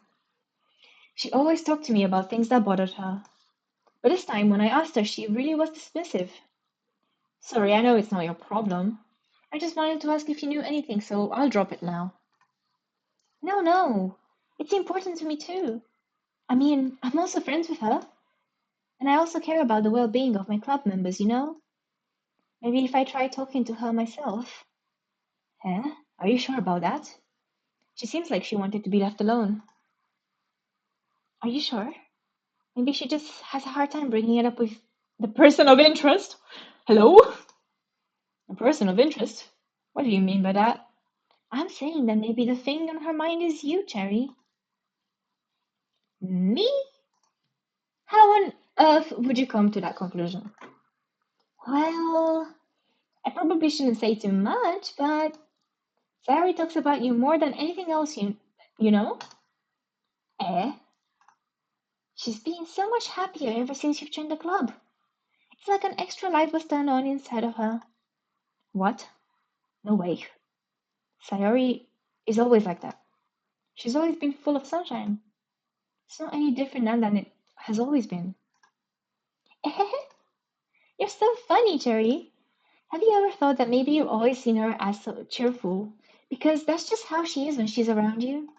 She always talked to me about things that bothered her. But this time, when I asked her, she really was dismissive. Sorry, I know it's not your problem. I just wanted to ask if you knew anything, so I'll drop it now. No, no. It's important to me too. I mean, I'm also friends with her. And I also care about the well-being of my club members, you know? Maybe if I try talking to her myself. Huh? Are you sure about that? She seems like she wanted to be left alone. Are you sure? Maybe she just has a hard time bringing it up with the person of interest. Hello? A person of interest? What do you mean by that? I'm saying that maybe the thing on her mind is you, Cherry. Me? How on earth would you come to that conclusion? Well, I probably shouldn't say too much, but Sari talks about you more than anything else you know? Eh? She's been so much happier ever since you've joined the club. It's like an extra light was turned on inside of her. What? No way. Sayori is always like that. She's always been full of sunshine. It's not any different now than it has always been. You're so funny, Cherry. Have you ever thought that maybe you've always seen her as so cheerful? Because that's just how she is when she's around you.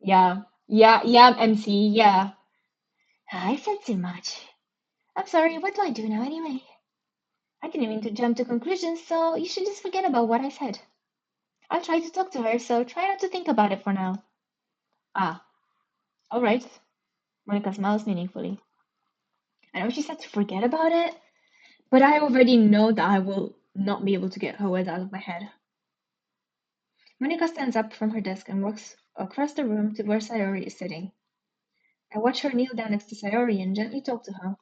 Yeah, MC, yeah. I said too much. I'm sorry, what do I do now anyway? I didn't mean to jump to conclusions, so you should just forget about what I said. I'll try to talk to her, so try not to think about it for now. Ah, all right. Monica smiles meaningfully. I know she said to forget about it, but I already know that I will not be able to get her words out of my head. Monica stands up from her desk and walks across the room to where Sayori is sitting. I watch her kneel down next to Sayori and gently talk to her.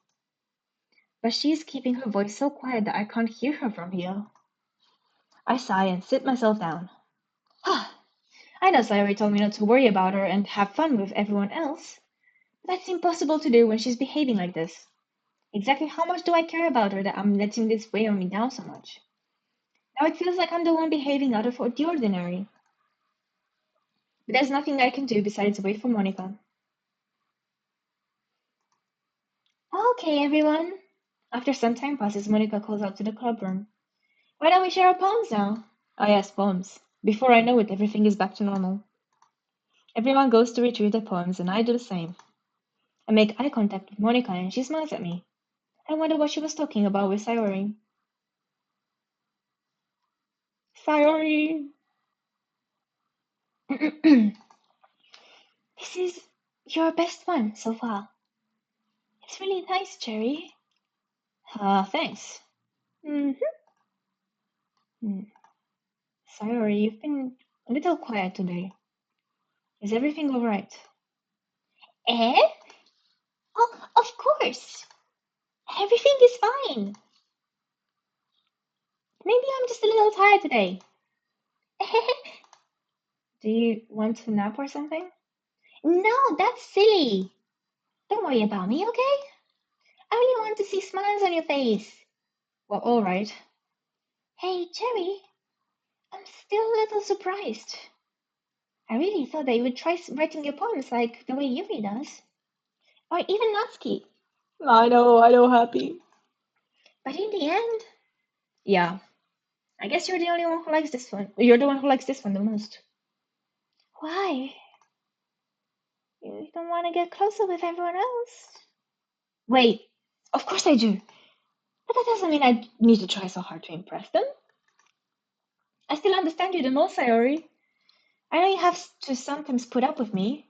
But she is keeping her voice so quiet that I can't hear her from here. I sigh and sit myself down. I know Sayori told me not to worry about her and have fun with everyone else. But that's impossible to do when she's behaving like this. Exactly how much do I care about her that I'm letting this weigh on me down so much? Now it feels like I'm the one behaving out of the ordinary. But there's nothing I can do besides wait for Monica. Okay, everyone. After some time passes, Monica calls out to the club room. Why don't we share our poems now? Oh yes, poems. Before I know it, everything is back to normal. Everyone goes to retrieve their poems, and I do the same. I make eye contact with Monica, and she smiles at me. I wonder what she was talking about with Sayori. Sayori! This is your best one so far. It's really nice, Cherry. Thanks. Mm-hmm. Sayori, you've been a little quiet today. Is everything alright? Eh? Oh, of course. Everything is fine. Maybe I'm just a little tired today. Do you want to nap or something? No, that's silly. Don't worry about me, okay? I only want to see smiles on your face. Well, alright. Hey, Cherry, I'm still a little surprised. I really thought that you would try writing your poems like the way Yuri does. Or even Natsuki. I know, Happy. But in the end, yeah, I guess you're the only one who likes this one. You're the one who likes this one the most. Why? You don't want to get closer with everyone else? Wait, of course I do. But that doesn't mean I need to try so hard to impress them. I still understand you the most, Sayori. I know you have to sometimes put up with me,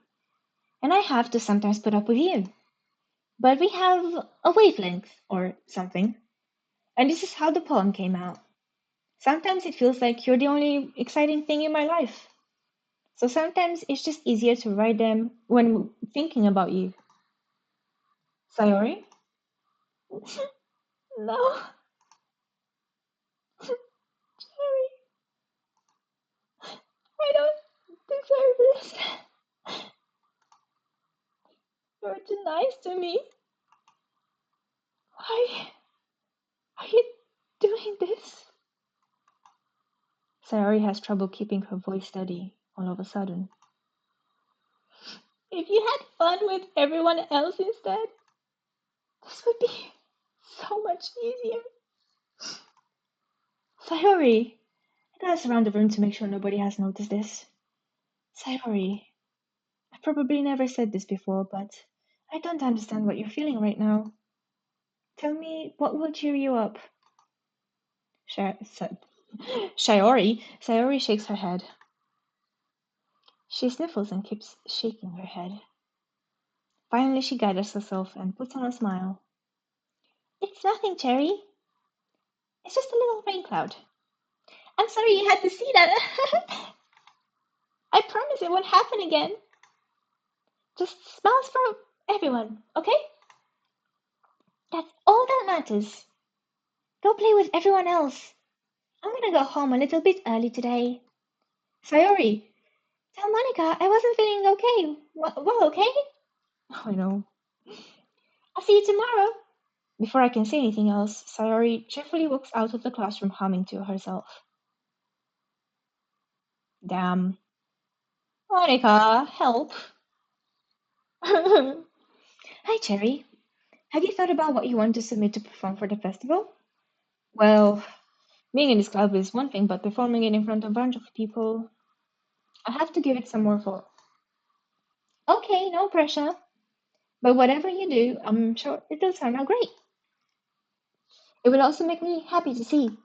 and I have to sometimes put up with you. But we have a wavelength or something. And this is how the poem came out. Sometimes it feels like you're the only exciting thing in my life. So sometimes it's just easier to write them when thinking about you. Sayori? No. Sorry. I don't deserve this. You're too nice to me. Why are you doing this? Sayori has trouble keeping her voice steady all of a sudden. If you had fun with everyone else instead, this would be so much easier. Sayori, I glance around the room to make sure nobody has noticed this. Sayori, I probably never said this before, but I don't understand what you're feeling right now. Tell me what will cheer you up. Sayori shakes her head. She sniffles and keeps shaking her head. Finally, she gathers herself and puts on a smile. It's nothing, Cherry. It's just a little rain cloud. I'm sorry you had to see that. I promise it won't happen again. Just smiles for everyone, okay? That's all that matters. Go play with everyone else. I'm gonna go home a little bit early today. Sayori, tell Monica I wasn't feeling okay. Well, okay? I know. I'll see you tomorrow. Before I can say anything else, Sayori cheerfully walks out of the classroom humming to herself. Damn. Monica, help. Hi, Cherry. Have you thought about what you want to submit to perform for the festival? Well, being in this club is one thing, but performing it in front of a bunch of people, I have to give it some more thought. Okay, no pressure. But whatever you do, I'm sure it'll turn out great. It will also make me happy to see.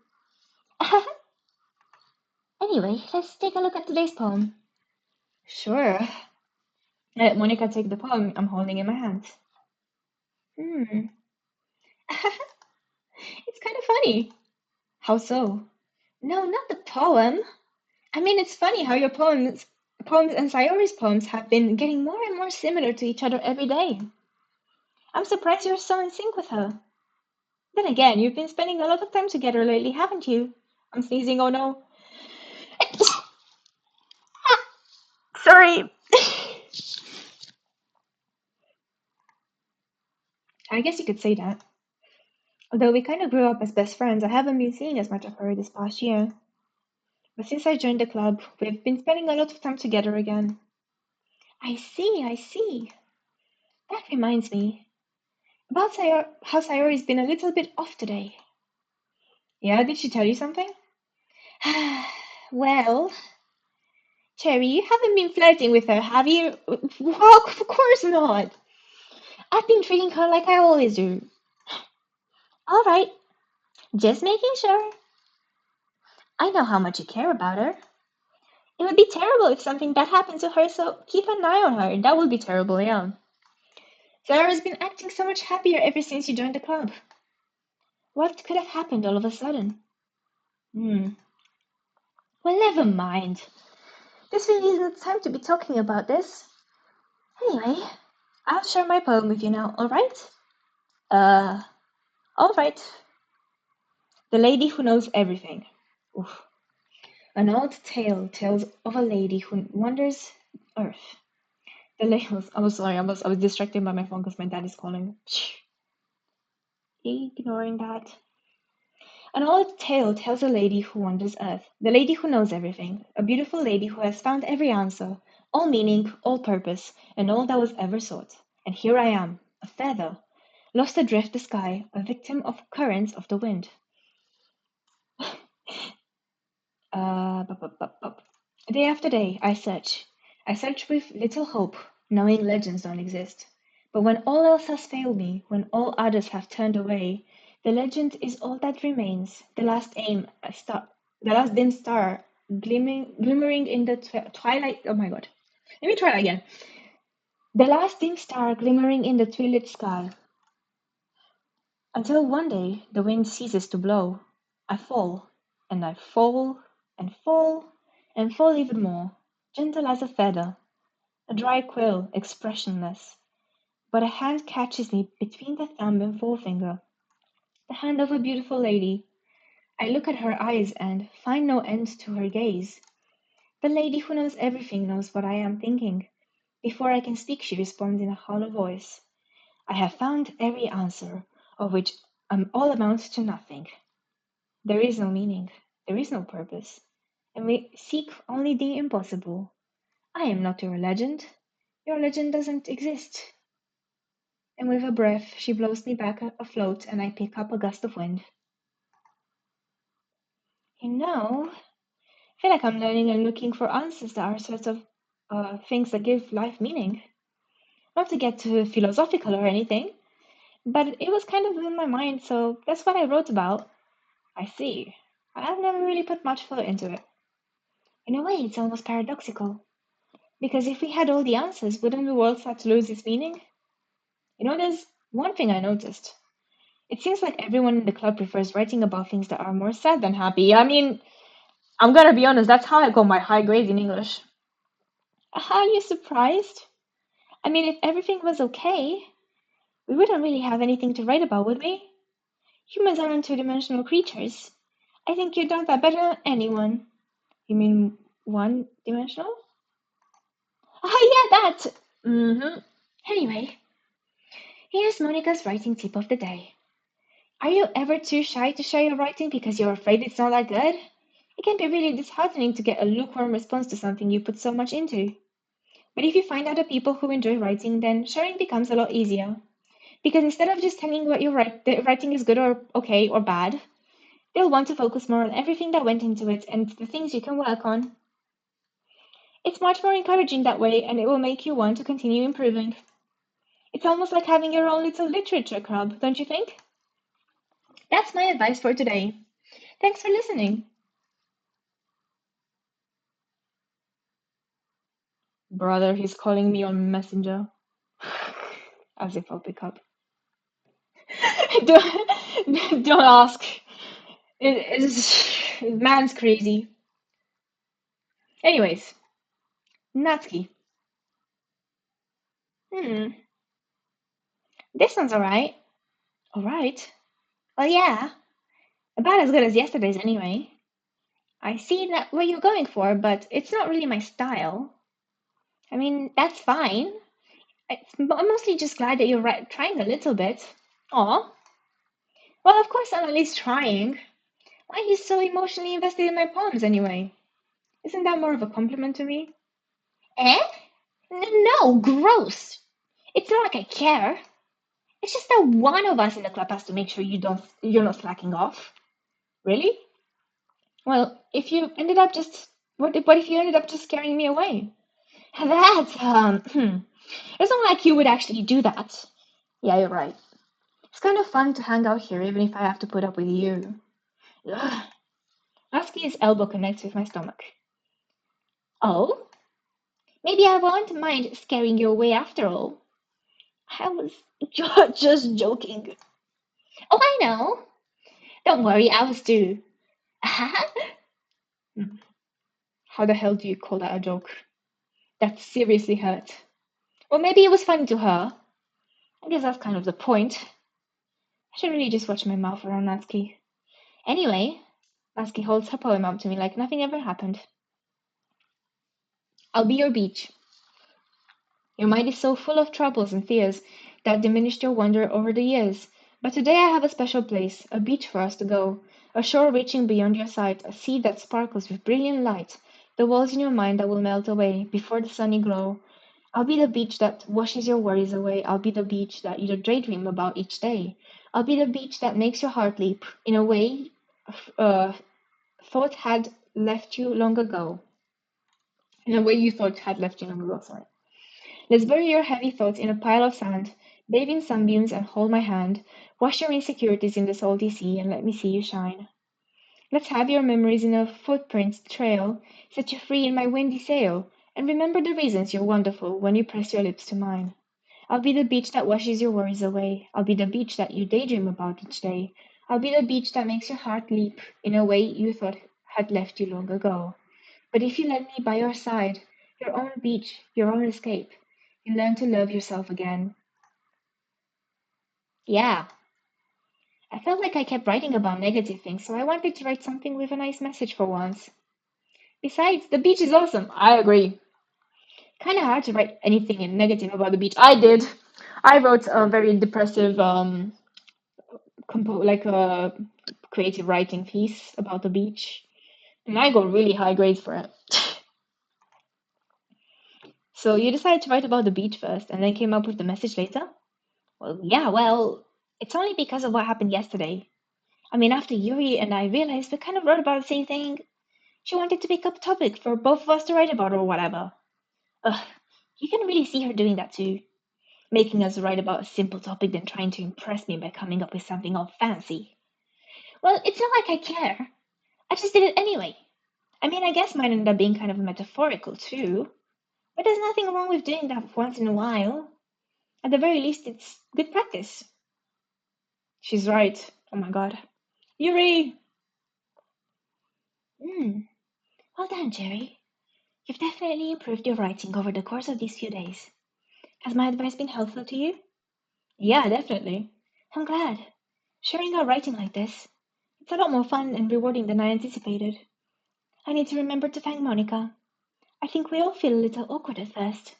Anyway, let's take a look at today's poem. Sure. I let Monica take the poem I'm holding in my hands. It's kind of funny. How so? No, not the poem. I mean, it's funny how your poems and Sayori's poems have been getting more and more similar to each other every day. I'm surprised you're so in sync with her. Then again, you've been spending a lot of time together lately, haven't you? I'm sneezing, oh no. Sorry. I guess you could say that. Although we kind of grew up as best friends, I haven't been seeing as much of her this past year. But since I joined the club, we've been spending a lot of time together again. I see, I see. That reminds me. About how Sayori's been a little bit off today. Yeah, did she tell you something? Well, Cherry, you haven't been flirting with her, have you? Well, of course not. I've been treating her like I always do. All right, just making sure. I know how much you care about her. It would be terrible if something bad happened to her, so keep an eye on her. That would be terrible, yeah. Sarah's been acting so much happier ever since you joined the club. What could have happened all of a sudden? Hmm. Well, never mind. This really isn't the time to be talking about this. Anyway, I'll share my poem with you now, alright? Uh, alright. The Lady Who Knows Everything. Oof. An old tale tells of a lady who wanders Earth. The labels. I'm sorry, I was distracted by my phone because my dad is calling. Ignoring that. An old tale tells a lady who wanders Earth, the lady who knows everything, a beautiful lady who has found every answer, all meaning, all purpose, and all that was ever sought. And here I am, a feather, lost adrift the sky, a victim of currents of the wind. Day after day, I search. I search with little hope, knowing legends don't exist. But when all else has failed me, when all others have turned away, the legend is all that remains. The last the last dim star, glimmering in the twilight. Oh my God! Let me try that again. The last dim star glimmering in the twilit sky. Until one day the wind ceases to blow. I fall, and I fall, and fall, and fall even more, gentle as a feather, a dry quill, expressionless. But a hand catches me between the thumb and forefinger, the hand of a beautiful lady. I look at her eyes and find no end to her gaze. The lady who knows everything knows what I am thinking. Before I can speak, she responds in a hollow voice. I have found every answer, of which all amounts to nothing. There is no meaning, there is no purpose, and we seek only the impossible. I am not your legend. Your legend doesn't exist. And with a breath, she blows me back afloat, and I pick up a gust of wind. I feel like I'm learning and looking for answers that are sort of things that give life meaning. Not to get too philosophical or anything, but it was kind of in my mind, so that's what I wrote about. I see. I've never really put much thought into it. In a way, it's almost paradoxical. Because if we had all the answers, wouldn't the world start to lose its meaning? There's one thing I noticed. It seems like everyone in the club prefers writing about things that are more sad than happy. I mean, I'm gonna be honest, that's how I got my high grades in English. Are you surprised? I mean, if everything was okay, we wouldn't really have anything to write about, would we? Humans aren't two-dimensional creatures. I think you done that better than anyone. You mean one-dimensional? Oh, yeah, that! Mm-hmm. Anyway, here's Monica's writing tip of the day. Are you ever too shy to share your writing because you're afraid it's not that good? It can be really disheartening to get a lukewarm response to something you put so much into. But if you find other people who enjoy writing, then sharing becomes a lot easier. Because instead of just telling what the writing is good or okay or bad, they'll want to focus more on everything that went into it and the things you can work on. It's much more encouraging that way, and it will make you want to continue improving. It's almost like having your own little literature club, don't you think? That's my advice for today. Thanks for listening. Brother, he's calling me on Messenger. As if I'll pick up. Don't ask. Man's crazy. Anyways, Natsuki. This one's alright. Alright. Well, yeah. About as good as yesterday's anyway. I see that what you're going for, but it's not really my style. I mean, that's fine. I'm mostly just glad that you're trying a little bit. Aw. Well, of course I'm at least trying. Why are you so emotionally invested in my poems anyway? Isn't that more of a compliment to me? Eh? No, gross. It's not like I care. It's just that one of us in the club has to make sure you're not slacking off. Really? Well, if you ended up just what if you ended up just scaring me away? That it's not like you would actually do that. Yeah, you're right. It's kind of fun to hang out here, even if I have to put up with you. Ugh. Husky's elbow connects with my stomach. Oh, maybe I won't mind scaring you away after all. I was just joking. Oh, I know. Don't worry, I was too. How the hell do you call that a joke? That seriously hurt. Well, maybe it was funny to her. I guess that's kind of the point. I should really just watch my mouth around Natsuki. Anyway, Natsuki holds her poem up to me like nothing ever happened. I'll be your beach. Your mind is so full of troubles and fears that diminished your wonder over the years. But today I have a special place, a beach for us to go, a shore reaching beyond your sight, a sea that sparkles with brilliant light, the walls in your mind that will melt away before the sunny glow. I'll be the beach that washes your worries away. I'll be the beach that you daydream about each day. I'll be the beach that makes your heart leap in a way uh, thought had left you long ago. In a way you thought had left you long ago, sorry. Let's bury your heavy thoughts in a pile of sand, bathe in sunbeams and hold my hand, wash your insecurities in the salty sea and let me see you shine. Let's have your memories in a footprint trail, set you free in my windy sail, and remember the reasons you're wonderful when you press your lips to mine. I'll be the beach that washes your worries away. I'll be the beach that you daydream about each day. I'll be the beach that makes your heart leap in a way you thought had left you long ago. But if you let me by your side, your own beach, your own escape, you learn to love yourself again. Yeah, I felt like I kept writing about negative things, so I wanted to write something with a nice message for once. Besides, the beach is awesome. I agree. Kind of hard to write anything negative about the beach. I did. I wrote a very depressive, like a creative writing piece about the beach, and I got really high grades for it. So you decided to write about the beach first, and then came up with the message later? Well, yeah, well, it's only because of what happened yesterday. I mean, after Yuri and I realized we kind of wrote about the same thing, she wanted to pick up a topic for both of us to write about or whatever. Ugh, you can really see her doing that too, making us write about a simple topic then trying to impress me by coming up with something all fancy. Well, it's not like I care. I just did it anyway. I mean, I guess mine ended up being kind of metaphorical too, but there's nothing wrong with doing that once in a while. At the very least, it's good practice. She's right. Oh my god. Yuri! Hmm. Well done, Jerry. You've definitely improved your writing over the course of these few days. Has my advice been helpful to you? Yeah, definitely. I'm glad. Sharing our writing like this, it's a lot more fun and rewarding than I anticipated. I need to remember to thank Monica. I think we all feel a little awkward at first,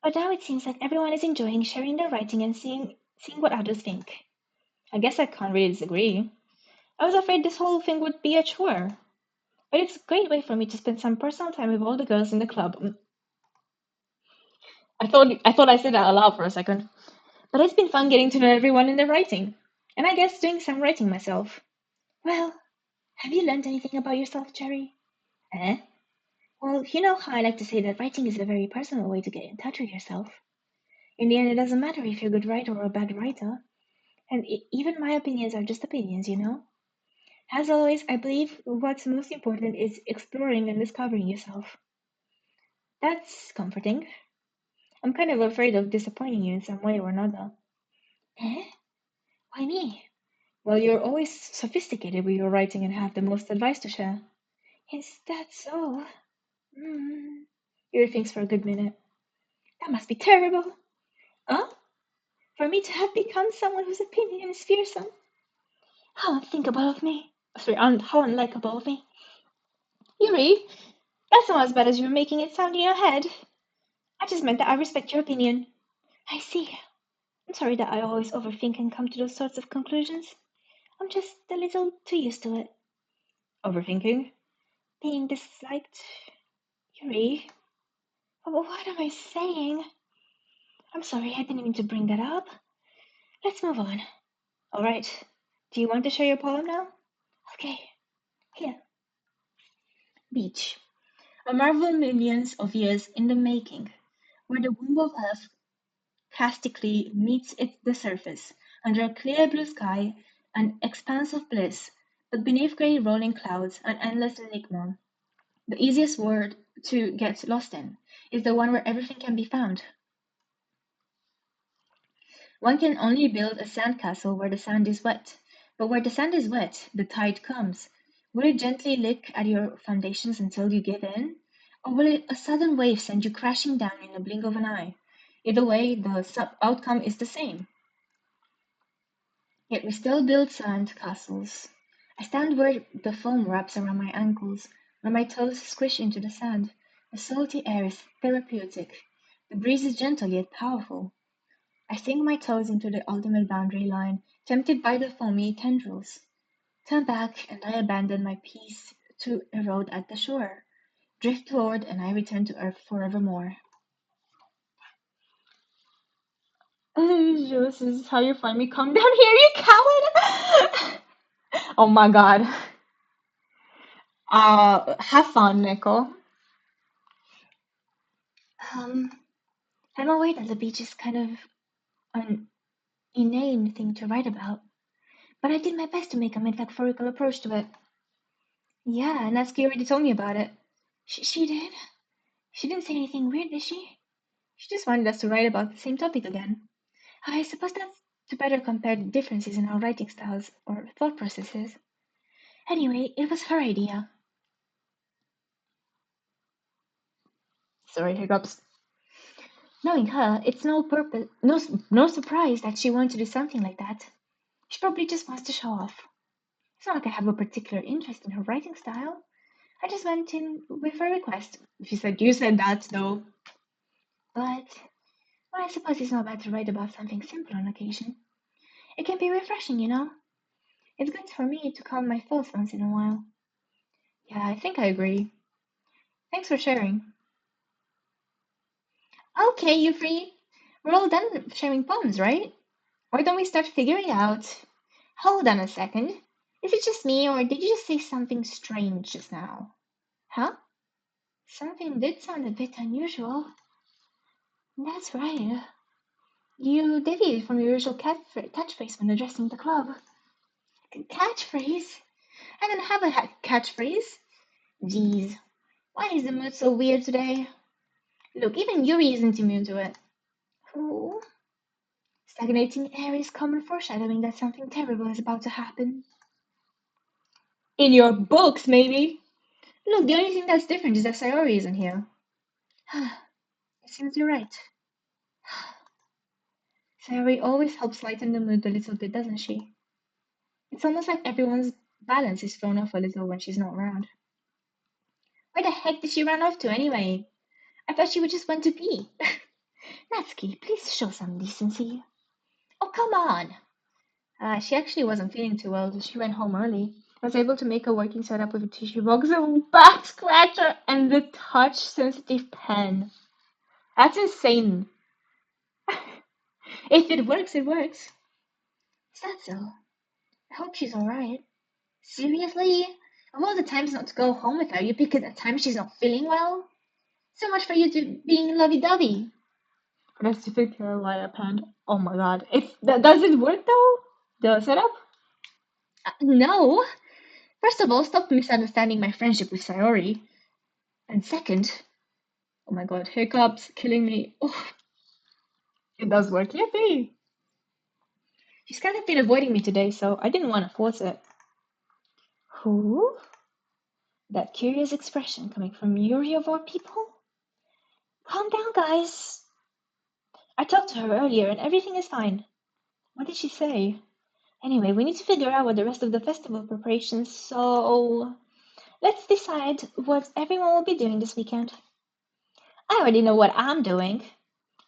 but now it seems like everyone is enjoying sharing their writing and seeing what others think. I guess I can't really disagree. I was afraid this whole thing would be a chore, but it's a great way for me to spend some personal time with all the girls in the club. I thought I said that aloud for a second. But it's been fun getting to know everyone in their writing. And I guess doing some writing myself. Well, have you learned anything about yourself, Jerry? Eh? Well, you know how I like to say that writing is a very personal way to get in touch with yourself. In the end, it doesn't matter if you're a good writer or a bad writer. And even my opinions are just opinions, you know? As always, I believe what's most important is exploring and discovering yourself. That's comforting. I'm kind of afraid of disappointing you in some way or another. Eh? Why me? Well, you're always sophisticated with your writing and have the most advice to share. Is that so? Yuri thinks for a good minute. That must be terrible. Huh? For me to have become someone whose opinion is fearsome. How unthinkable of me. Sorry, how unlikable of me. Yuri, that's not as bad as you're making it sound in your head. I just meant that I respect your opinion. I see. I'm sorry that I always overthink and come to those sorts of conclusions. I'm just a little too used to it. Overthinking? Being disliked? Yuri? What am I saying? I'm sorry, I didn't mean to bring that up. Let's move on. Alright. Do you want to share your poem now? Okay. Here. Beach. A marvel millions of years in the making, where the womb of Earth caustically meets the surface, under a clear blue sky, an expanse of bliss, but beneath grey rolling clouds, an endless enigma. The easiest word to get lost in is the one where everything can be found. One can only build a sandcastle where the sand is wet, but where the sand is wet, the tide comes. Will it gently lick at your foundations until you give in? Or will a sudden wave send you crashing down in the blink of an eye? Either way, the outcome is the same. Yet we still build sand castles. I stand where the foam wraps around my ankles, where my toes squish into the sand. The salty air is therapeutic. The breeze is gentle yet powerful. I sink my toes into the ultimate boundary line, tempted by the foamy tendrils. Turn back, and I abandon my peace to erode at the shore. Drift toward, and I return to earth forevermore. This is how you find me. Come down here, you coward! Oh my god. Have fun, Nico. Um, I'm aware that the beach is kind of an inane thing to write about, but I did my best to make a metaphorical approach to it. Yeah, and Natsuki already told me about it. She did? She didn't say anything weird, did she? She just wanted us to write about the same topic again. I suppose that's to better compare the differences in our writing styles or thought processes. Anyway, it was her idea. Sorry, hiccups. Knowing her, it's no surprise that she wanted to do something like that. She probably just wants to show off. It's not like I have a particular interest in her writing style. I just went in with her request. She said, "You said that, though." But, well, I suppose it's not bad to write about something simple on occasion. It can be refreshing, you know? It's good for me to calm my thoughts once in a while. Yeah, I think I agree. Thanks for sharing. Okay, you free? We're all done sharing poems, right? Why don't we start figuring out? Hold on a second. Is it just me, or did you just say something strange just now? Huh? Something did sound a bit unusual. That's right. You deviated from your usual catchphrase when addressing the club. Catchphrase? I don't have a catchphrase. Jeez, why is the mood so weird today? Look, even Yuri isn't immune to it. Who? Stagnating air is common foreshadowing that something terrible is about to happen. In your books, maybe? Look, the only thing that's different is that Sayori isn't here. It seems you're right. Sayori always helps lighten the mood a little bit, doesn't she? It's almost like everyone's balance is thrown off a little when she's not around. Where the heck did she run off to anyway? I thought she would just went to pee. Natsuki, please show some decency. Oh, come on. She actually wasn't feeling too well, so she went home early. I was able to make a working setup with a tissue box, a back scratcher, and the touch-sensitive pen. That's insane. If it works, it works. Is that so? I hope she's alright. Seriously? Of all the times not to go home with her, you pick at a time she's not feeling well? So much for you to being lovey-dovey. Pacific Carolina pen. Oh my god. Does it work though? The setup? No. First of all, stop misunderstanding my friendship with Sayori. And second, oh my god, hiccups killing me. Oh, it does work. Yippee! She's kind of been avoiding me today, so I didn't want to force it. Who? That curious expression coming from Yuri of all people? Calm down, guys. I talked to her earlier and everything is fine. What did she say? Anyway, we need to figure out what the rest of the festival preparations, so let's decide what everyone will be doing this weekend. I already know what I'm doing.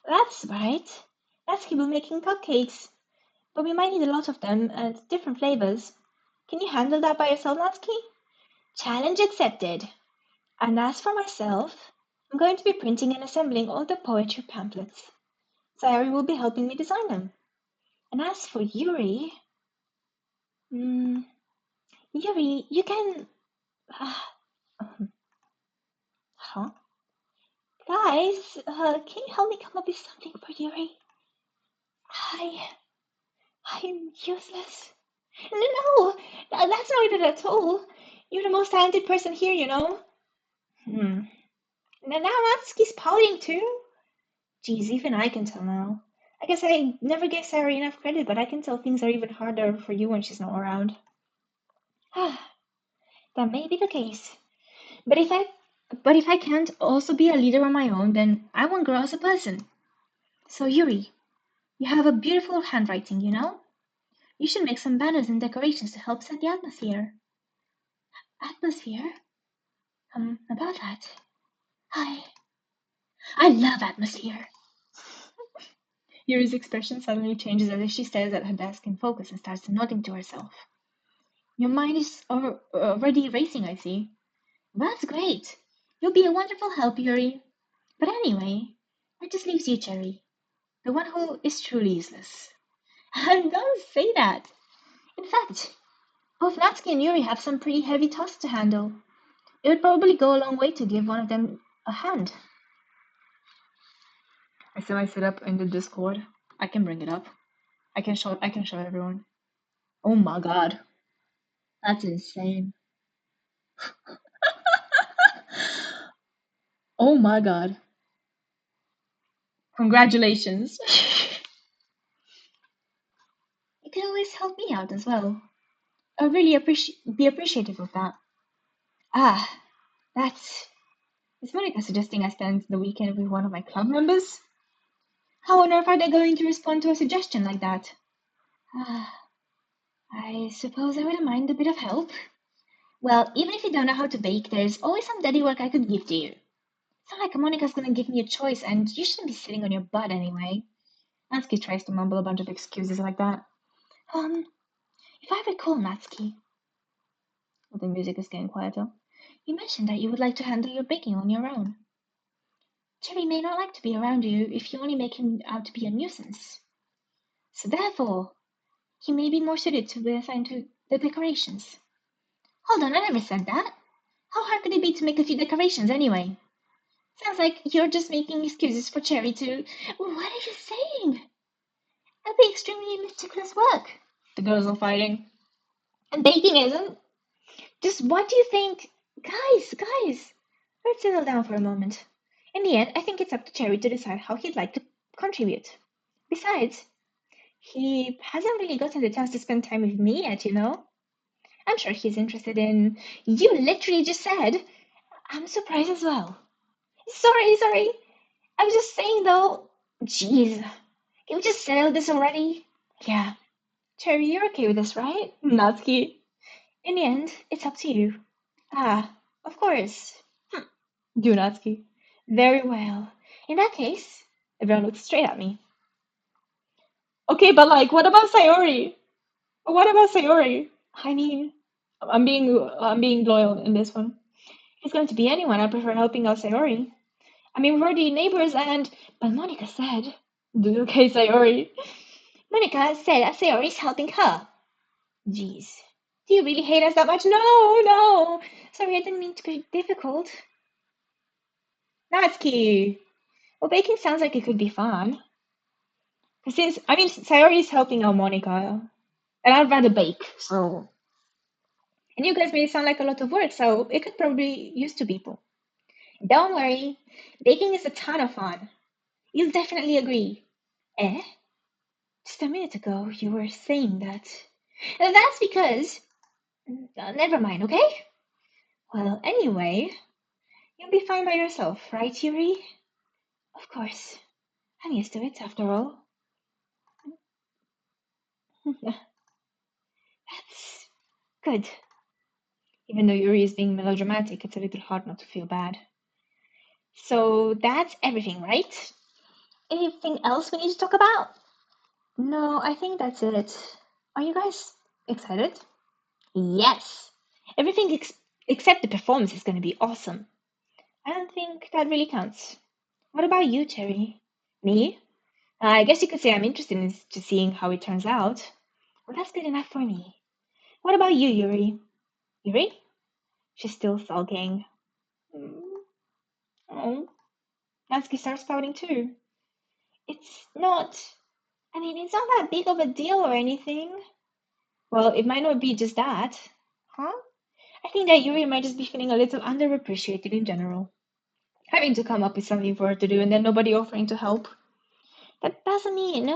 That's right. Natsuki will be making cupcakes, but we might need a lot of them and different flavors. Can you handle that by yourself, Natsuki? Challenge accepted. And as for myself, I'm going to be printing and assembling all the poetry pamphlets. Sayori will be helping me design them. And as for Yuri, Yuri, you can. Huh? Guys, can you help me come up with something for Yuri? I'm useless. No, that's not it at all. You're the most talented person here, you know. Hmm. Now Natsuki's pouting too. Geez, even I can tell now. I guess I never gave Sarah enough credit, but I can tell things are even harder for you when she's not around. That may be the case. But if I can't also be a leader on my own, then I won't grow as a person. So Yuri, you have a beautiful handwriting, you know? You should make some banners and decorations to help set the atmosphere. Atmosphere? About that. I love atmosphere. Yuri's expression suddenly changes as if she stares at her desk in focus and starts nodding to herself. Your mind is already racing, I see. That's great. You'll be a wonderful help, Yuri. But anyway, that just leaves you, Cherry, the one who is truly useless. Don't say that. In fact, both Natsuki and Yuri have some pretty heavy tasks to handle. It would probably go a long way to give one of them a hand. I see my setup in the Discord. I can bring it up. I can show everyone. Oh my god. That's insane. Oh my god. Congratulations. You can always help me out as well. I really be appreciative of that. Ah, that's. Is Monica suggesting I spend the weekend with one of my club members? How on earth are they going to respond to a suggestion like that? Ah, I suppose I wouldn't mind a bit of help. Well, even if you don't know how to bake, there's always some daddy work I could give to you. It's not like Monica's gonna give me a choice, and you shouldn't be sitting on your butt anyway. Natsuki tries to mumble a bunch of excuses like that. If I recall, Natsuki, the music is getting quieter, you mentioned that you would like to handle your baking on your own. Cherry may not like to be around you if you only make him out to be a nuisance. So therefore, he may be more suited to be assigned to the decorations. Hold on, I never said that. How hard could it be to make a few decorations anyway? Sounds like you're just making excuses for Cherry to. What are you saying? That'd be extremely meticulous work. The girls are fighting. And baking isn't. Just what do you think? Guys, let's settle down for a moment. In the end, I think it's up to Cherry to decide how he'd like to contribute. Besides, he hasn't really gotten the chance to spend time with me yet, you know? I'm sure he's interested in. You literally just said. I'm surprised as well. Sorry. I was just saying though. Jeez. Can we just settle this already? Yeah. Cherry, you're okay with this, right? Natsuki. In the end, it's up to you. Ah, of course. You, Natsuki. Very well. In that case, everyone looks straight at me. Okay, but like, what about Sayori? What about Sayori? I mean, I'm being loyal in this one. If it's going to be anyone, I prefer helping out Sayori. I mean, we're already neighbors and... But Monica said... Okay, Sayori. Monica said that Sayori's helping her. Jeez. Do you really hate us that much? No. Sorry, I didn't mean to be difficult. Natsuki. Well, baking sounds like it could be fun. Sayori's helping out Monica. And I'd rather bake, so... And you guys made it sound like a lot of work, so it could probably use two people. Don't worry. Baking is a ton of fun. You'll definitely agree. Eh? Just a minute ago, you were saying that. That's because... never mind, okay? Well, anyway, you'll be fine by yourself, right, Yuri? Of course. I'm used to it, after all. That's good. Even though Yuri is being melodramatic, it's a little hard not to feel bad. So that's everything, right? Anything else we need to talk about? No, I think that's it. Are you guys excited? Yes. Everything except the performance is going to be awesome. I don't think that really counts. What about you, Terry? Me? I guess you could say I'm interested in just seeing how it turns out. Well, that's good enough for me. What about you, Yuri? Yuri? She's still sulking. Mm. Oh, Natsuki starts pouting too. It's not. It's not that big of a deal or anything. Well, it might not be just that. Huh? I think that Yuri might just be feeling a little underappreciated in general. Having to come up with something for her to do and then nobody offering to help. That doesn't mean.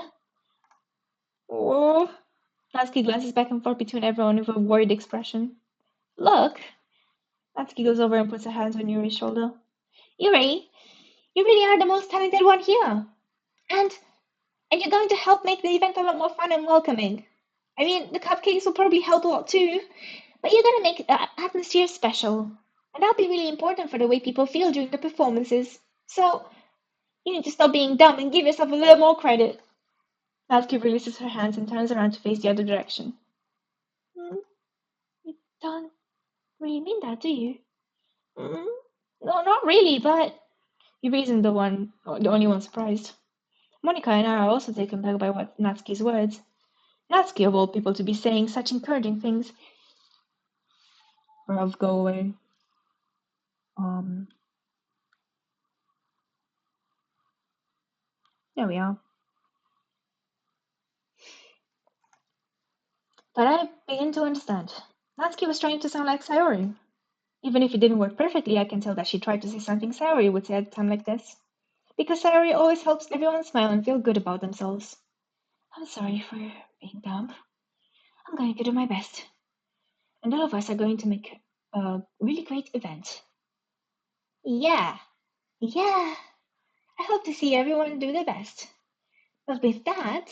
Oh. Natsuki glances back and forth between everyone with a worried expression. Look. Natsuki goes over and puts her hands on Yuri's shoulder. Yuri, you really are the most talented one here. And you're going to help make the event a lot more fun and welcoming. The cupcakes will probably help a lot too, but you're gonna make the atmosphere special. And that'll be really important for the way people feel during the performances. So, you need to stop being dumb and give yourself a little more credit. Natsuki releases her hands and turns around to face the other direction. You don't really mean that, do you? Mm, no, not really, but Yuri isn't the only one surprised. Monica and I are also taken back by what Natsuki's words. Natsuki, of all people, to be saying such encouraging things. Rav, go away. There we are. But I begin to understand. Natsuki was trying to sound like Sayori. Even if it didn't work perfectly, I can tell that she tried to say something Sayori would say at a time like this. Because Sayori always helps everyone smile and feel good about themselves. I'm sorry for being dumb. I'm going to do my best. And all of us are going to make a really great event. Yeah, yeah. I hope to see everyone do their best. But with that,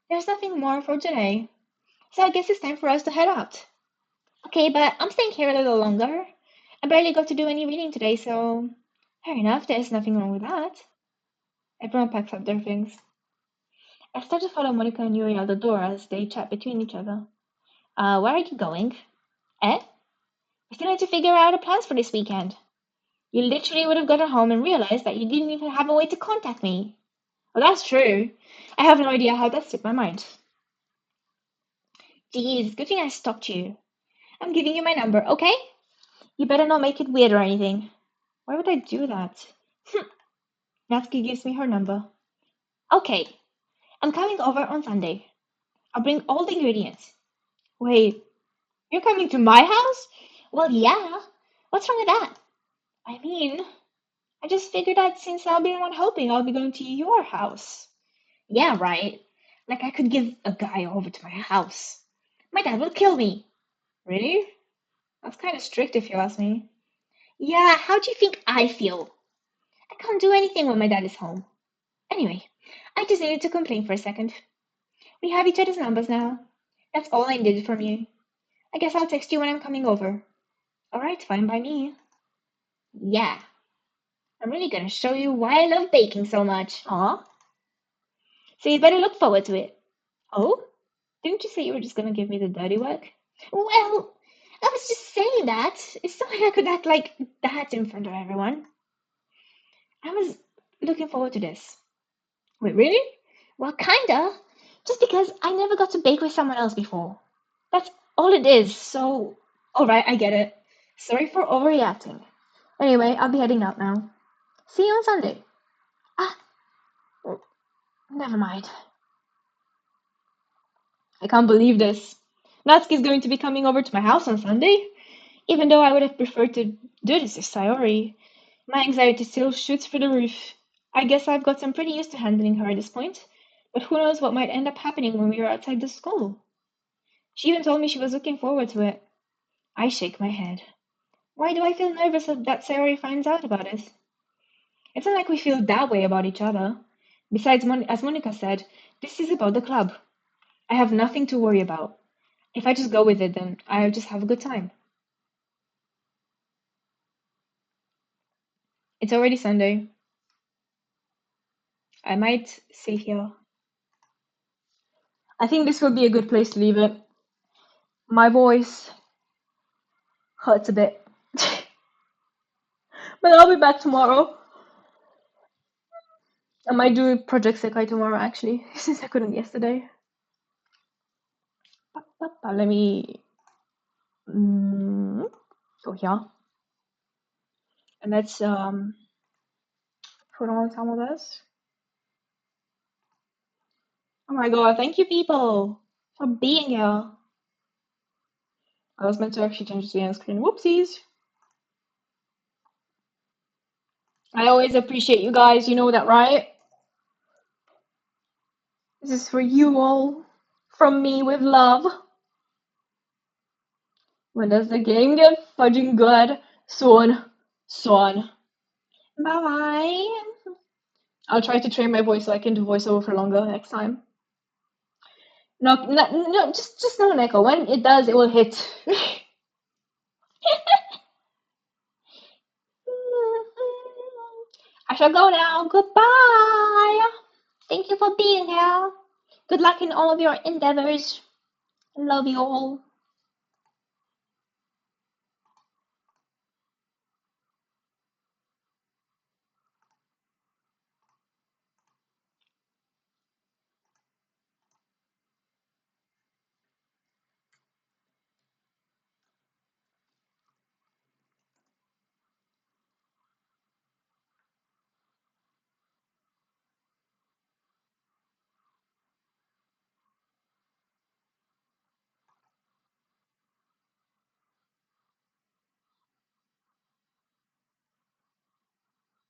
there's nothing more for today. So I guess it's time for us to head out. Okay, but I'm staying here a little longer. I barely got to do any reading today, so fair enough, there's nothing wrong with that. Everyone packs up their things. I start to follow Monica and Yuri out the door as they chat between each other. Where are you going? Eh? We still need to figure out our plans for this weekend. You literally would have gotten home and realized that you didn't even have a way to contact me. Well, that's true. I have no idea how that slipped my mind. Geez, good thing I stopped you. I'm giving you my number, okay? You better not make it weird or anything. Why would I do that? Natsuki gives me her number. Okay, I'm coming over on Sunday. I'll bring all the ingredients. Wait, you're coming to my house? Well, yeah. What's wrong with that? I mean, I just figured that since I'll be the one helping, I'll be going to your house. Yeah, right. Like I could give a guy over to my house. My dad will kill me. Really? That's kind of strict if you ask me. Yeah, how do you think I feel? I can't do anything when my dad is home. Anyway, I just needed to complain for a second. We have each other's numbers now. That's all I needed from you. I guess I'll text you when I'm coming over. Alright, fine by me. Yeah. I'm really gonna show you why I love baking so much. Aw. So you'd better look forward to it. Oh? Didn't you say you were just gonna give me the dirty work? Well, I was just saying that. It's so I could act like that in front of everyone. I was looking forward to this. Wait, really? Well, kinda. Just because I never got to bake with someone else before. That's all it is, so... Alright, I get it. Sorry for overreacting. Anyway, I'll be heading out now. See you on Sunday. Ah, well, never mind. I can't believe this. Natsuki's going to be coming over to my house on Sunday? Even though I would have preferred to do this with Sayori. My anxiety still shoots through the roof. I guess I've gotten pretty used to handling her at this point, but who knows what might end up happening when we are outside the school. She even told me she was looking forward to it. I shake my head. Why do I feel nervous that Sayori finds out about us? It's not like we feel that way about each other. Besides, as Monica said, this is about the club. I have nothing to worry about. If I just go with it, then I'll just have a good time. It's already Sunday. I might stay here. I think this would be a good place to leave it. My voice hurts a bit. But I'll be back tomorrow. I might do Project Sekai tomorrow, actually, since I couldn't yesterday. Let me go here. And let's put on some of this. Oh my god, thank you people for being here. I was meant to actually change the end screen. Whoopsies. I always appreciate you guys, you know that, right? This is for you all. From me with love. When does the game get fudging good? Soon. Soon. Bye bye. I'll try to train my voice so I can do voiceover for longer next time. No, just no echo. When it does, it will hit. I shall go now. Goodbye. Thank you for being here. Good luck in all of your endeavors. Love you all.